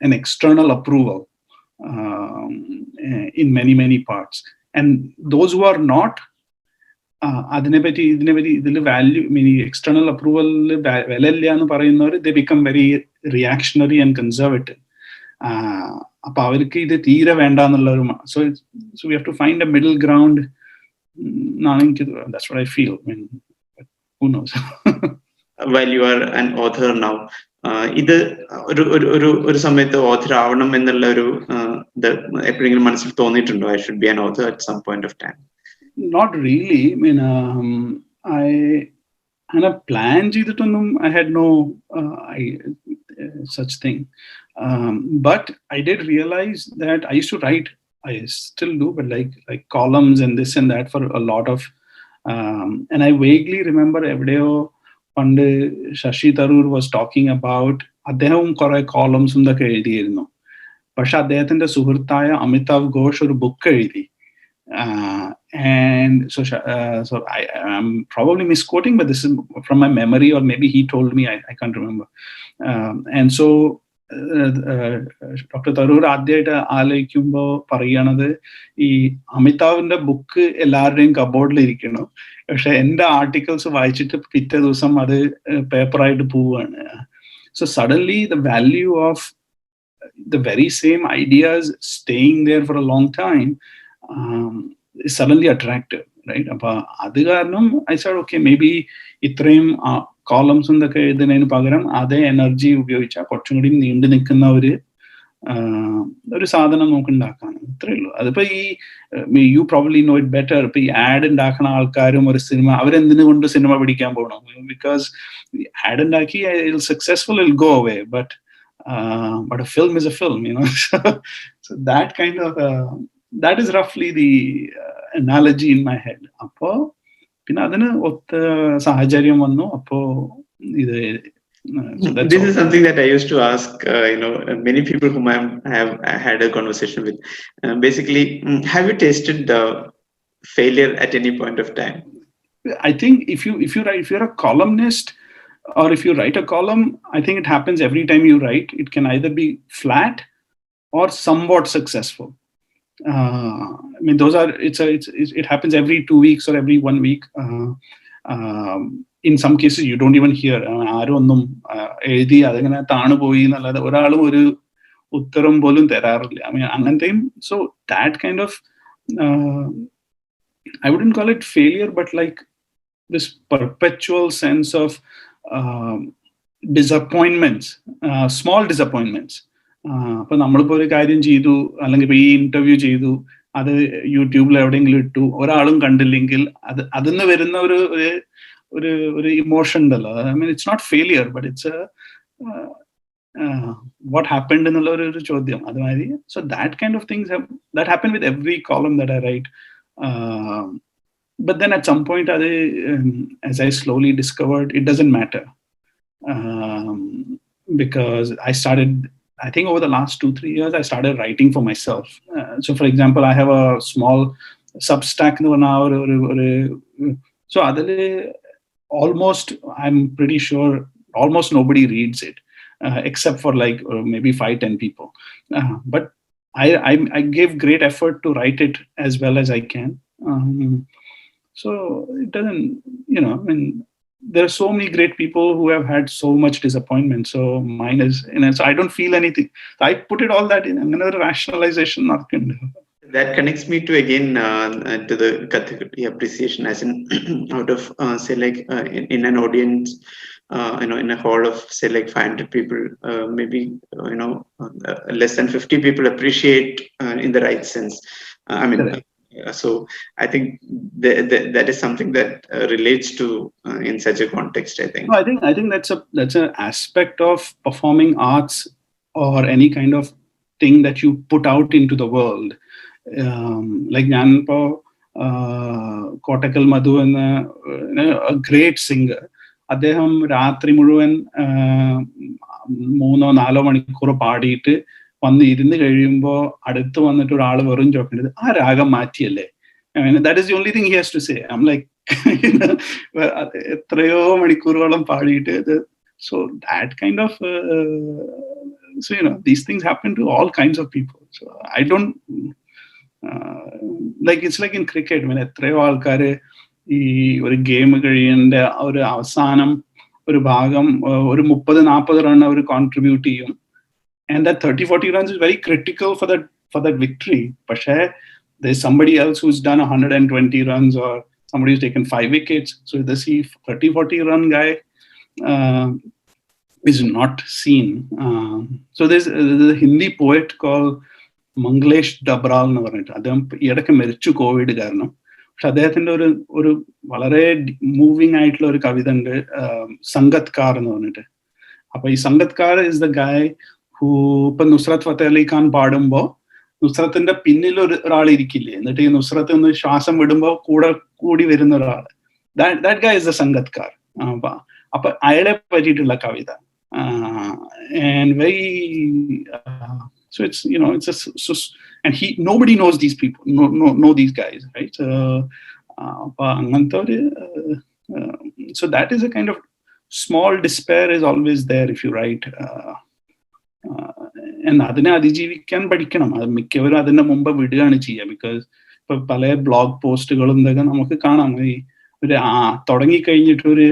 an external approval in many parts. And those who are not അതിനെപ്പറ്റി ഇതിൽ value external approval വിലയില്ല എന്ന് പറയുന്നവർ they become very reactionary and conservative. അപ്പൊ അവർക്ക് ഇത് തീരെ വേണ്ട എന്നുള്ള ഒരു so we have to find a middle ground. That's what I feel. I mean, who knows? While you are an author now, ഇത് ഒരു സമയത്ത് ഓഥർ ആവണം എന്നുള്ള ഒരു എപ്പോഴെങ്കിലും മനസ്സിൽ തോന്നിയിട്ടുണ്ടോ? I should be an author at some point of time. Not really. I mean, I had a plan. I had no such thing. But I did realize that I used to write. I still do, but like columns and this and that for a lot of. And I vaguely remember evideo pande Shashi Tharoor was talking about അദ്ദേഹം കുറെ columns ഒക്കെ എഴുതിയിരുന്നു. പക്ഷെ അദ്ദേഹത്തിന്റെ സുഹൃത്തായ അമിതാവ് ഘോഷ് ഒരു book എഴുതി. And so I am probably misquoting, but this is from my memory, or maybe he told me, I can't remember. And so Dr. Tharoor ആദ്യമായിട്ട് ആലോചിക്കുമ്പോൾ പറയുകയാണത് ഈ അമിതാവിന്റെ ബുക്ക് എല്ലാവരുടെയും കബോർഡിൽ ഇരിക്കണം, പക്ഷെ എൻ്റെ ആർട്ടിക്കിൾസ് വായിച്ചിട്ട് പിറ്റേ ദിവസം അത് പേപ്പറായിട്ട് പോവുകയാണ്. So suddenly the value of the very same ideas staying there for a long time is suddenly attractive, right? Appa adu kaaranam I said, okay, maybe itrayum columns എന്നൊക്കെ എഴുതുന്നതിന് പകരം അതേ എനർജി ഉപയോഗിച്ചാൽ കുറച്ചും കൂടി നീണ്ടു നിൽക്കുന്ന ഒരു സാധനം നമുക്ക് ഉണ്ടാക്കാൻ. ഇത്രേ ഉള്ളൂ. അതിപ്പോ you probably know it better. ഇപ്പൊ ഈ ആഡ് ഉണ്ടാക്കുന്ന ആൾക്കാരും ഒരു സിനിമ അവരെന്തിനു കൊണ്ട് സിനിമ പിടിക്കാൻ പോകണം? ബിക്കോസ് ആഡ് ഉണ്ടാക്കി successful will go away, but a film is a film, so that kind of that is roughly the analogy in my head. അപ്പോ പിന്നെ അതിന് ഒത്ത സാഹചര്യം വന്നു. അപ്പോ ഇത് this is something that I used to ask many people whom I have had a conversation with. Basically, have you tasted the failure at any point of time? I think if you're a columnist, or if you write a column, I think it happens every time you write. It can either be flat or somewhat successful. I mean, it happens every 2 weeks or every 1 week. In some cases, you don't even hear. ആരൊന്നും എഴുതി അതങ്ങനെ താണുപോയി എന്നല്ലാതെ ഒരാളും ഒരു ഉത്തരം പോലും തരാറില്ല. I mean, അങ്ങനത്തെയും. So that kind of, I wouldn't call it failure, but like this perpetual sense of disappointments, small disappointments. അപ്പൊ നമ്മളിപ്പോ ഒരു കാര്യം ചെയ്തു, അല്ലെങ്കിൽ ഇപ്പൊ ഈ ഇന്റർവ്യൂ ചെയ്തു, അത് യൂട്യൂബിൽ എവിടെയെങ്കിലും ഇട്ടു, ഒരാളും കണ്ടില്ലെങ്കിൽ അതിന്ന് വരുന്ന ഒരു ഇമോഷൻ ഉണ്ടല്ലോ. I mean, it's not failure, but it's what happened എന്നുള്ള ഒരു ചോദ്യം. അതുമാതിരി. So that kind of things that happen with every column that I write. But then at some point, as I slowly discovered, it doesn't matter. Because I started, I think over the last 2-3 years, I started writing for myself. So for example, I have a small Substack now. So almost, I'm pretty sure, almost nobody reads it, except for like maybe 5-10 people. But I give great effort to write it as well as I can. So it doesn't, I mean, there are so many great people who have had so much disappointment. So mine is, so I don't feel anything. So I put it all that in another rationalization. That connects me to again to the Kathakali appreciation, as in out of say like in an audience, in a hall of say like 500 people, maybe less than 50 people appreciate in the right sense. I mean. So I think that is something that relates to in such a context. I think. No, I think that's an aspect of performing arts or any kind of thing that you put out into the world. Like Nyanpo Kotakal Madhu, and a great singer. അദ്ദേഹം രാത്രി മുഴുവൻ 3-4 മണിക്കൂർ പാടിയിട്ട് വന്ന് ഇരുന്ന് കഴിയുമ്പോൾ അടുത്ത് വന്നിട്ട് ഒരാൾ വെറും ചോക്കേണ്ടത് ആ രാഗം മാറ്റിയല്ലേ. That is the only thing he has to say. I am like എത്രയോ മണിക്കൂറുകളും പാടിയിട്ട്. സോ ദാറ്റ് കൈൻഡ് ഓഫ്, so these things happen to all kinds of people. So I don't like, it's like in cricket, when എത്രയോ ആൾക്കാര് ഈ ഒരു game കഴിയേണ്ട ഒരു അവസാനം ഒരു ഭാഗം ഒരു 30-40 റൺ അവർ കോൺട്രിബ്യൂട്ട് ചെയ്യും. And that 30-40 runs is very critical for that victory. But there's somebody else who's done 120 runs, or somebody who's taken 5 wickets. So the 30-40 run guy is not seen. So there's a Hindi poet called Manglesh Dabral. അദ്ദേഹം ഇടയ്ക്ക് മരിച്ചു Covid കാരണം. പക്ഷെ അദ്ദേഹത്തിന്റെ ഒരു വളരെ moving ആയിട്ടുള്ള ഒരു കവിത ഉണ്ട്, സംഗത്കാർ എന്ന് പറഞ്ഞിട്ട്. അപ്പൊ ഈ സംഗത്കാർ ഇസ് ദ ഗായ് ഇപ്പൊ നുസ്രത് ഫത്തേ അലി ഖാൻ പാടുമ്പോ നുസ്രത്തിന്റെ പിന്നിൽ ഒരാൾ ഇരിക്കില്ലേ, എന്നിട്ട് ഈ നുസ്രത്ത് ഒന്ന് ശ്വാസം വിടുമ്പോ കൂടി വരുന്ന ഒരാൾ, ദാറ്റ് ഗായ് ഇസ് ദ സംഗത്കാർ. അപ്പൊ അയാളെ പറ്റിയിട്ടുള്ള കവിത. And very so it's and nobody knows these people, know these guys, right? So that is a kind of small despair is always there if you write. അതിനെ അതിജീവിക്കാൻ പഠിക്കണം. അത് മിക്കവരും അതിന്റെ മുമ്പ് വിടുകയാണ് ചെയ്യുക. ബിക്കോസ് ഇപ്പൊ പല ബ്ലോഗ് പോസ്റ്റുകളും ഇതൊക്കെ നമുക്ക് കാണാം. ഈ ഒരു തുടങ്ങിക്കഴിഞ്ഞിട്ട് ഒരു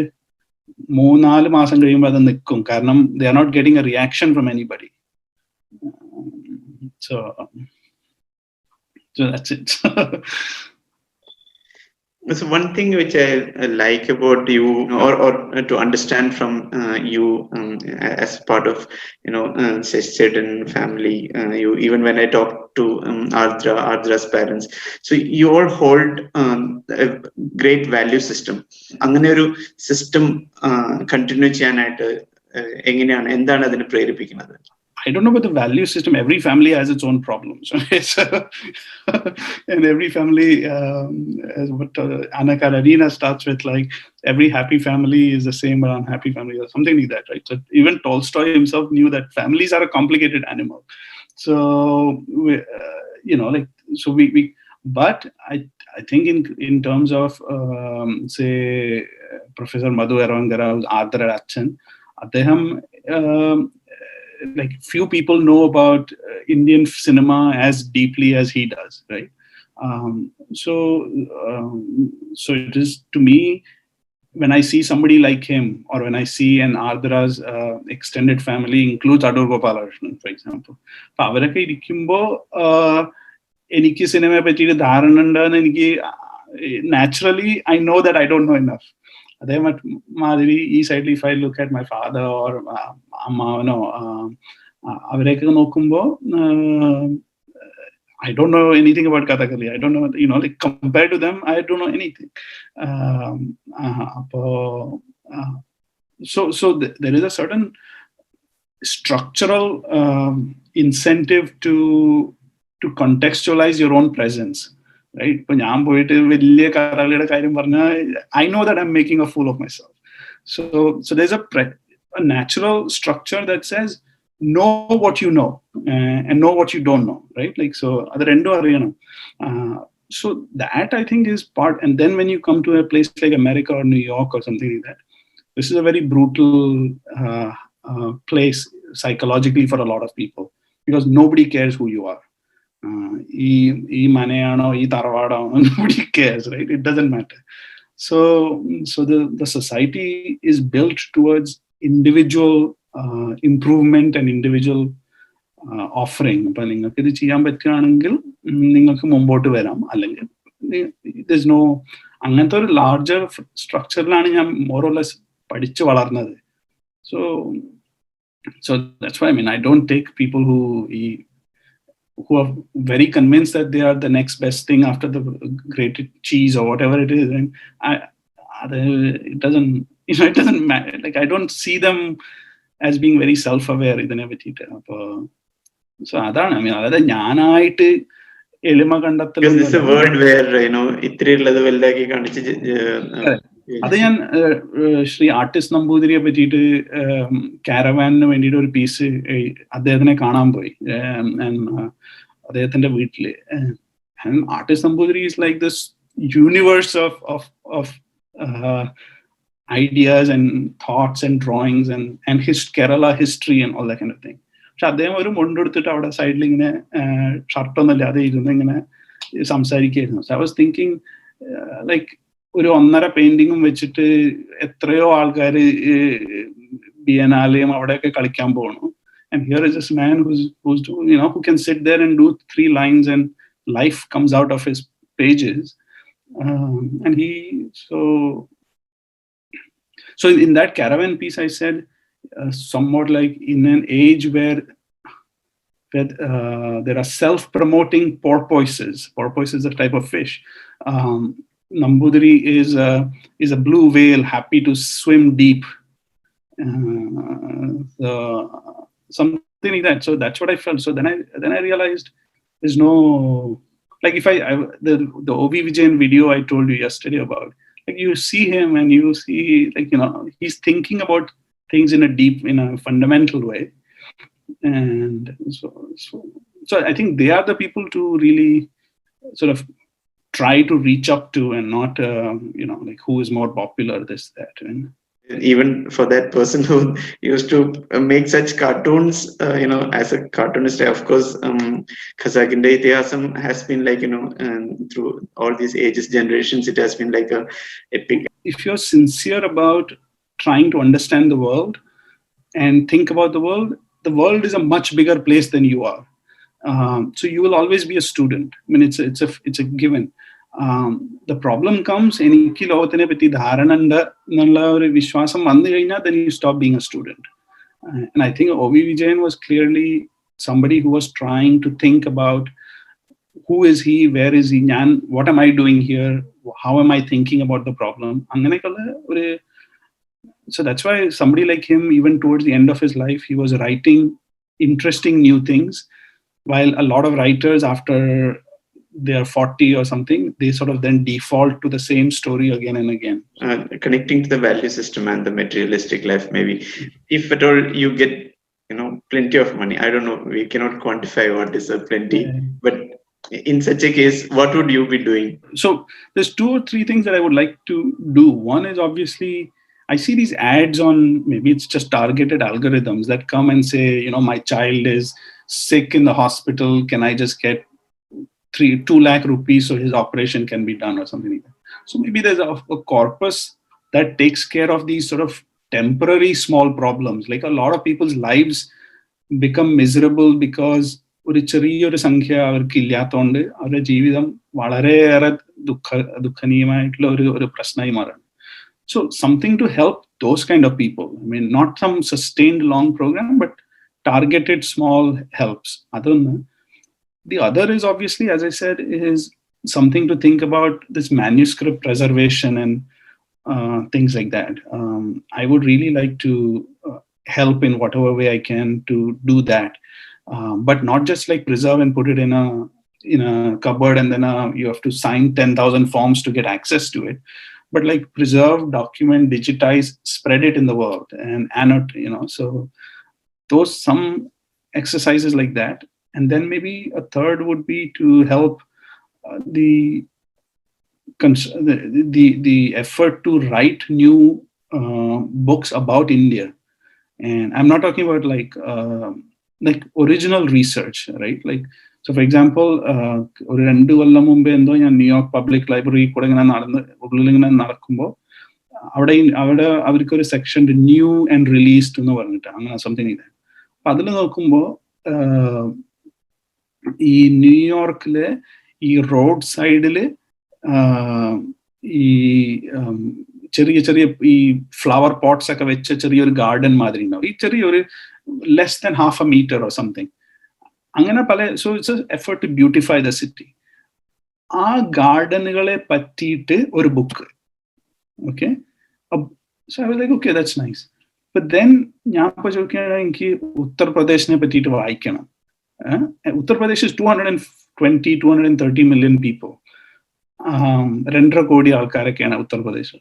3-4 മാസം കഴിയുമ്പോൾ അത് നിൽക്കും. കാരണം they are not getting a reaction from anybody. So that's it. So one thing which I like about you, or to understand from you as part of certain family, you even when I talk to Ardra's parents, so you all hold a great value system. അങ്ങനെ ഒരു system continue ചെയ്യാനായിട്ട് എങ്ങനെയാണ് എന്താണ് അതിനെ പ്രേരിപ്പിക്കുന്നത്? I don't know about the value system. Every family has its own problems. So, and every family, as what Anna Karenina starts with, like every happy family is the same or unhappy family or something like that, right? So even Tolstoy himself knew that families are a complicated animal. So, but I think in terms of, say, Professor Madhu Eravangara's Ardra Achan, Adeham, like few people know about Indian cinema as deeply as he does, right? So it is, to me, when I see somebody like him, or when I see an Ardra's extended family includes Adur Gopalakrishnan, for example, അവരൊക്കെ ഇരിക്കുമ്പോ എനിക്ക് സിനിമയെ പറ്റിയിട്ട് ധാരണ ഉണ്ടെന്ന് എനിക്ക് naturally I know that I don't know enough. അതേമാതിരി ഈ സൈഡിൽ if I look at my father or അമ്മാവനോ അവരെയൊക്കെ നോക്കുമ്പോ I don't know anything about Kathakali. I don't know, like compared to them, I don't know anything. So there is a certain structural incentive to contextualize your own presence. Right? I know that I'm making a fool of myself. So there's a natural structure that says, know what you know and know what you don't know, right? Like, so so that I think is part. And then when you come to a place like America or New York or something like that, this is a very brutal place psychologically for a lot of people, because nobody cares who you are. Nobody cares, right? It doesn't matter. So the society is built towards individual improvement and individual offering. There's no അങ്ങനത്തെ ഒരു larger structureലാണ് ഞാൻ more or less പഠിച്ചു വളർന്നത്. So that's why I don't take people who are very convinced that they are the next best thing after the grated cheese or whatever it is. And it doesn't matter. Like, I don't see them as being very self-aware. So അതാണ് ഞാനായിട്ട് എളിമ കണ്ടെത്തൽ. This is a world where ഇത്രയുള്ളത് വലുതാക്കി കാണിച്ച് അത് ഞാൻ Shri artist നമ്പൂതിരിയെ പറ്റിയിട്ട് കാരവാനിന് വേണ്ടിയിട്ട് ഒരു പീസ് അദ്ദേഹത്തിനെ കാണാൻ പോയി അദ്ദേഹത്തിന്റെ വീട്ടില്. Artist Namboothiri is like this universe of ideas and thoughts and drawings and his Kerala history and all that kind of thing. പക്ഷെ അദ്ദേഹം ഒരു മുണ്ടെടുത്തിട്ട് അവിടെ സൈഡിൽ ഇങ്ങനെ ഷർട്ടൊന്നും ഇല്ലാതെ ഇരുന്ന് ഇങ്ങനെ സംസാരിക്കുകയായിരുന്നു. So I was thinking like ഒരു 1.5 പെയിന്റിങ്ങും വെച്ചിട്ട് എത്രയോ ആൾക്കാർ ബിയനാലെയും അവിടെയൊക്കെ കളിക്കാൻ പോകണു. And here is this man who can sit there and do 3 lines and life comes out of his pages. And so in that caravan piece, I said somewhat like, in an age where there are self-promoting porpoises. Porpoise is a type of fish. Nambudiri is a blue whale happy to swim deep. Something like that. So that's what I felt. So then I realized there's no, like, if the O.V. Vijayan video I told you yesterday about, like, you see him and you see, like, he's thinking about things in a fundamental way. And so I think they are the people to really sort of try to reach up to, and not like who is more popular, this, that. And even for that person who used to make such cartoons, as a cartoonist, of course, Khazaginde Itihasam has been like, through all these ages, generations, it has been like a epic. If you're sincere about trying to understand the world and think about the world is a much bigger place than you are. So you will always be a student. I mean, it's a given. The problem comes, എനിക്ക് ലോകത്തിനെ പറ്റി ധാരണ ഉണ്ട് എന്നുള്ള ഒരു വിശ്വാസം വന്നു കഴിഞ്ഞാൽ then you stop being a student. And I think O.V. Vijayan was clearly somebody who was trying to think about who is he, where is he, what am I doing here, how am I thinking about the problem. So that's why somebody like him, even towards the end of his life, he was writing interesting new things, while a lot of writers after they are 40 or something, they sort of then default to the same story again and again. Connecting to the value system and the materialistic life, maybe. If at all you get, plenty of money, I don't know, we cannot quantify what is a plenty, but in such a case, what would you be doing? So there's 2 or 3 things that I would like to do. One is, obviously, I see these ads on, maybe it's just targeted algorithms that come and say, my child is sick in the hospital, can I just get 2 lakh rupees so his operation can be done or something like that. So maybe there's a corpus that takes care of these sort of temporary small problems. Like a lot of people's lives become miserable because ഒരു ചെറിയൊരു സംഖ്യ അവർക്ക് ഇല്ലാത്തതുകൊണ്ട് അവരുടെ ജീവിതം വളരെയേറെ ദുഃഖനീയമായിട്ടുള്ള ഒരു പ്രശ്നമായി മാറാണ്. So something to help those kind of people. I mean, not some sustained long program, but targeted small helps. The other is, obviously, as I said, is something to think about this manuscript preservation and things like that. I would really like to help in whatever way I can to do that, but not just like preserve and put it in a cupboard and then you have to sign 10,000 forms to get access to it. But like preserve, document, digitize, spread it in the world and annotate. So those some exercises like that. And then maybe a third would be to help the effort to write new books about India. And I'm not talking about like original research, right? Like, so for example, ഒരു 2 കൊല്ലം മുമ്പേ എന്തോ ഞാൻ New York public library കൂടെ ഇങ്ങനെ ഉള്ളിലിങ്ങനെ നടക്കുമ്പോൾ അവിടെ അവർക്കൊരു section new and released എന്ന് പറഞ്ഞിട്ട് അങ്ങനെ സംതിങ് ഇല്ല. അപ്പൊ അതിൽ നോക്കുമ്പോൾ ഈ ന്യൂയോർക്കില് ഈ റോഡ് സൈഡില് ഈ ചെറിയ ചെറിയ ഈ ഫ്ലവർ പോട്ട്സ് ഒക്കെ വെച്ച ചെറിയൊരു ഗാർഡൻ മാതിരി ഉണ്ടാവും. ഈ ചെറിയൊരു less than half a meter or something അങ്ങനെ പല. So it's effort to beautify the city. ആ ഗാർഡനുകളെ പറ്റിയിട്ട് ഒരു book. Okay, so I was like okay, that's nice. But then ഞാൻ ഇപ്പോൾ ചോദിക്കുകയാണെങ്കിൽ എനിക്ക് ഉത്തർപ്രദേശിനെ പറ്റിയിട്ട് വായിക്കണം. Uttar Pradesh is 230 million people. 2.5 കോടി ആൾക്കാരൊക്കെയാണ് ഉത്തർപ്രദേശിൽ.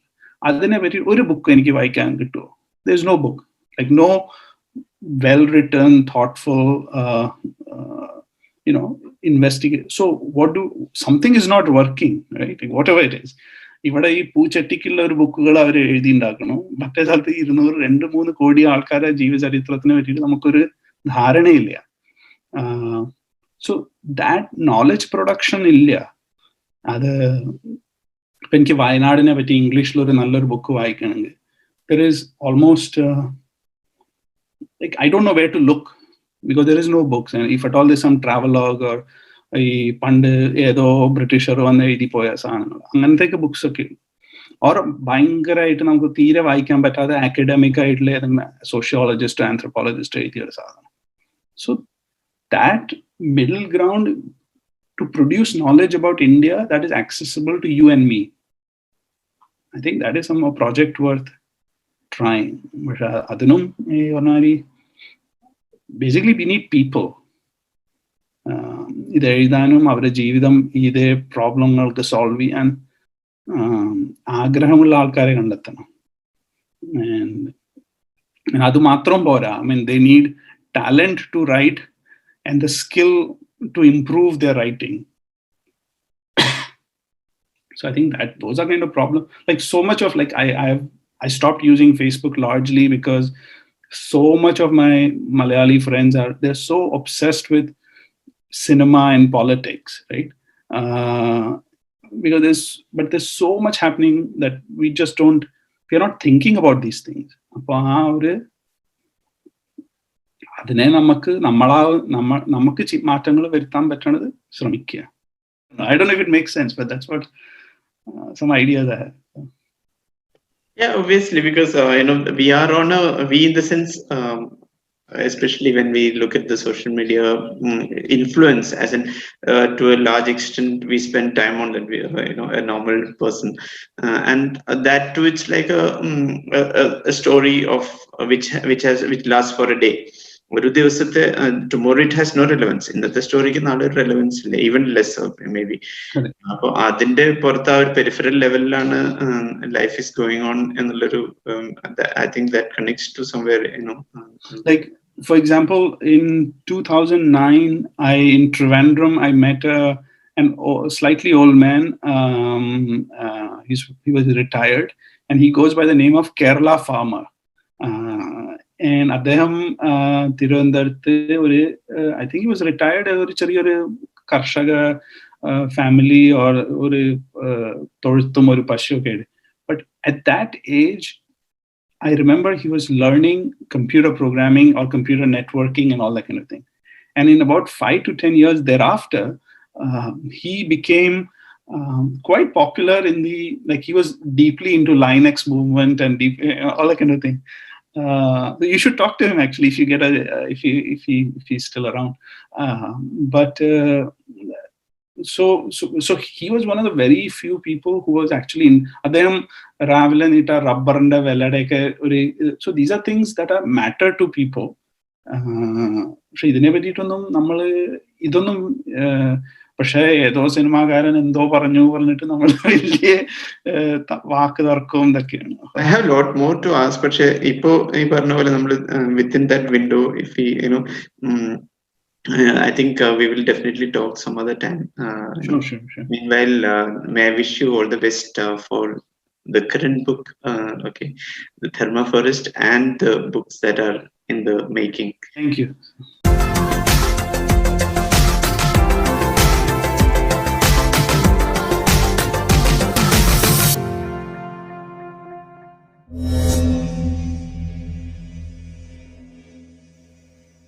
അതിനെ പറ്റി ഒരു ബുക്ക് എനിക്ക് വായിക്കാൻ കിട്ടുമോ? There is no book, like no well written thoughtful investigate. So something is not working, right? Like whatever it is. ഇവിടെ ഈ പൂച്ചട്ടിക്കുള്ള ഒരു ബുക്കുകൾ അവർ എഴുതി ഉണ്ടാക്കണം. മറ്റേ സ്ഥലത്ത് 200-3 കോടി ആൾക്കാരെ ജീവചരിത്രത്തിനെ പറ്റിയിട്ട് നമുക്കൊരു ധാരണയില്ല. സോ ദാറ്റ് നോളജ് പ്രൊഡക്ഷൻ ഇല്ല. അത് ഇപ്പൊ എനിക്ക് വയനാടിനെ പറ്റി ഇംഗ്ലീഷിലൊരു നല്ലൊരു ബുക്ക് വായിക്കണമെങ്കിൽ there is almost like I don't know where to look because there is no books, and if at all there's some travelogue or ഈ പണ്ട് ഏതോ ബ്രിട്ടീഷർ വന്ന് എഴുതി പോയ സാധനങ്ങൾ അങ്ങനത്തെയൊക്കെ ബുക്സ് ഒക്കെ, ഓർ ഭയങ്കരമായിട്ട് നമുക്ക് തീരെ വായിക്കാൻ പറ്റാതെ അക്കാഡമിക് ആയിട്ടുള്ള ഏതെങ്കിലും സോഷ്യോളജിസ്റ്റോ ആന്ത്രപ്പോളജിസ്റ്റോ എഴുതിയ ഒരു സാധനം. So that middle ground to produce knowledge about India that is accessible to you and me, I think that is some project worth trying. But adinum basically we need people. ഇത് എഴുതാനും അവരുടെ ജീവിതം ഇതേ പ്രോബ്ലങ്ങൾക്ക് സോൾവ് ചെയ്യാൻ ആഗ്രഹമുള്ള ആൾക്കാരെ കണ്ടെത്തണം. അത് മാത്രം പോരാ. I mean, they need talent to write and the skill to improve their writing. So I think that those are kind of problems. Like so much of like I stopped using Facebook largely because so much of my Malayali friends they're so obsessed with cinema and politics, right? Because there's so much happening that we're not thinking about these things. അതിനെ നമുക്ക് മാറ്റങ്ങൾ വരുത്താൻ പറ്റണത് ശ്രമിക്കുക. I don't know if it makes sense, but that's what some ideas I have. Yeah, obviously, because we are we in the sense, especially when we look at the social media influence, as in to a large extent, we spend time on that. A normal person, and that too, it's like a story of which lasts for a day. ഒരു ദിവസത്തെ tomorrow it has no relevance. ഇന്നത്തെ സ്റ്റോറിക്ക് നാളെ relevance ഇല്ല, even less may be. അപ്പൊ അതിന്റെ പുറത്ത് ആ ഒരു പെരിഫറൽ ലെവലിലാണ് ലൈഫ് ഈസ് ഗോയിങ് ഓൺ എന്നുള്ളൊരു I think that connects to somewhere like for example in 2009 in Trivandrum I met an slightly old man. He was retired and he goes by the name of Kerala Farmer. And അദ്ദേഹം തിരുവനന്തപുരത്ത് ഒരു I think he was retired ഒരു ചെറിയൊരു കർഷക family or ഒരു തൊഴുത്തും ഒരു പശുവൊക്കെ ആയിട്ട്. But at that age I remember he was learning computer programming or computer networking and all that kind of thing. And in about 5 to 10 years thereafter, he became quite popular in the, like he was deeply into Linux movement and all that kind of thing. You should talk to him actually if you get if he's still around. So he was one of the very few people who was actually in അദ്ദേഹം രാവിലെ നീട്ട റബ്ബറിന്റെ വിലയുടെയൊക്കെ ഒരു, so these are things that are matter to people. പക്ഷെ ഇതിനെ പറ്റിയിട്ടൊന്നും നമ്മള് ഇതൊന്നും, പക്ഷെ ഏതോ സിനിമാകാരൻ എന്തോ പറഞ്ഞിട്ട് നമ്മൾ വലിയ വാക്ക് തർക്കവും ഇതൊക്കെയാണ്. I have a lot more to ask, പക്ഷെ ഇപ്പോ ഈ പറഞ്ഞ പോലെ നമ്മൾ within that window, if we I think we will definitely talk some other time. Sure. Meanwhile, may I wish you all the best for the current book, okay, the Dharma Forest, and the books that are in the making. Thank you.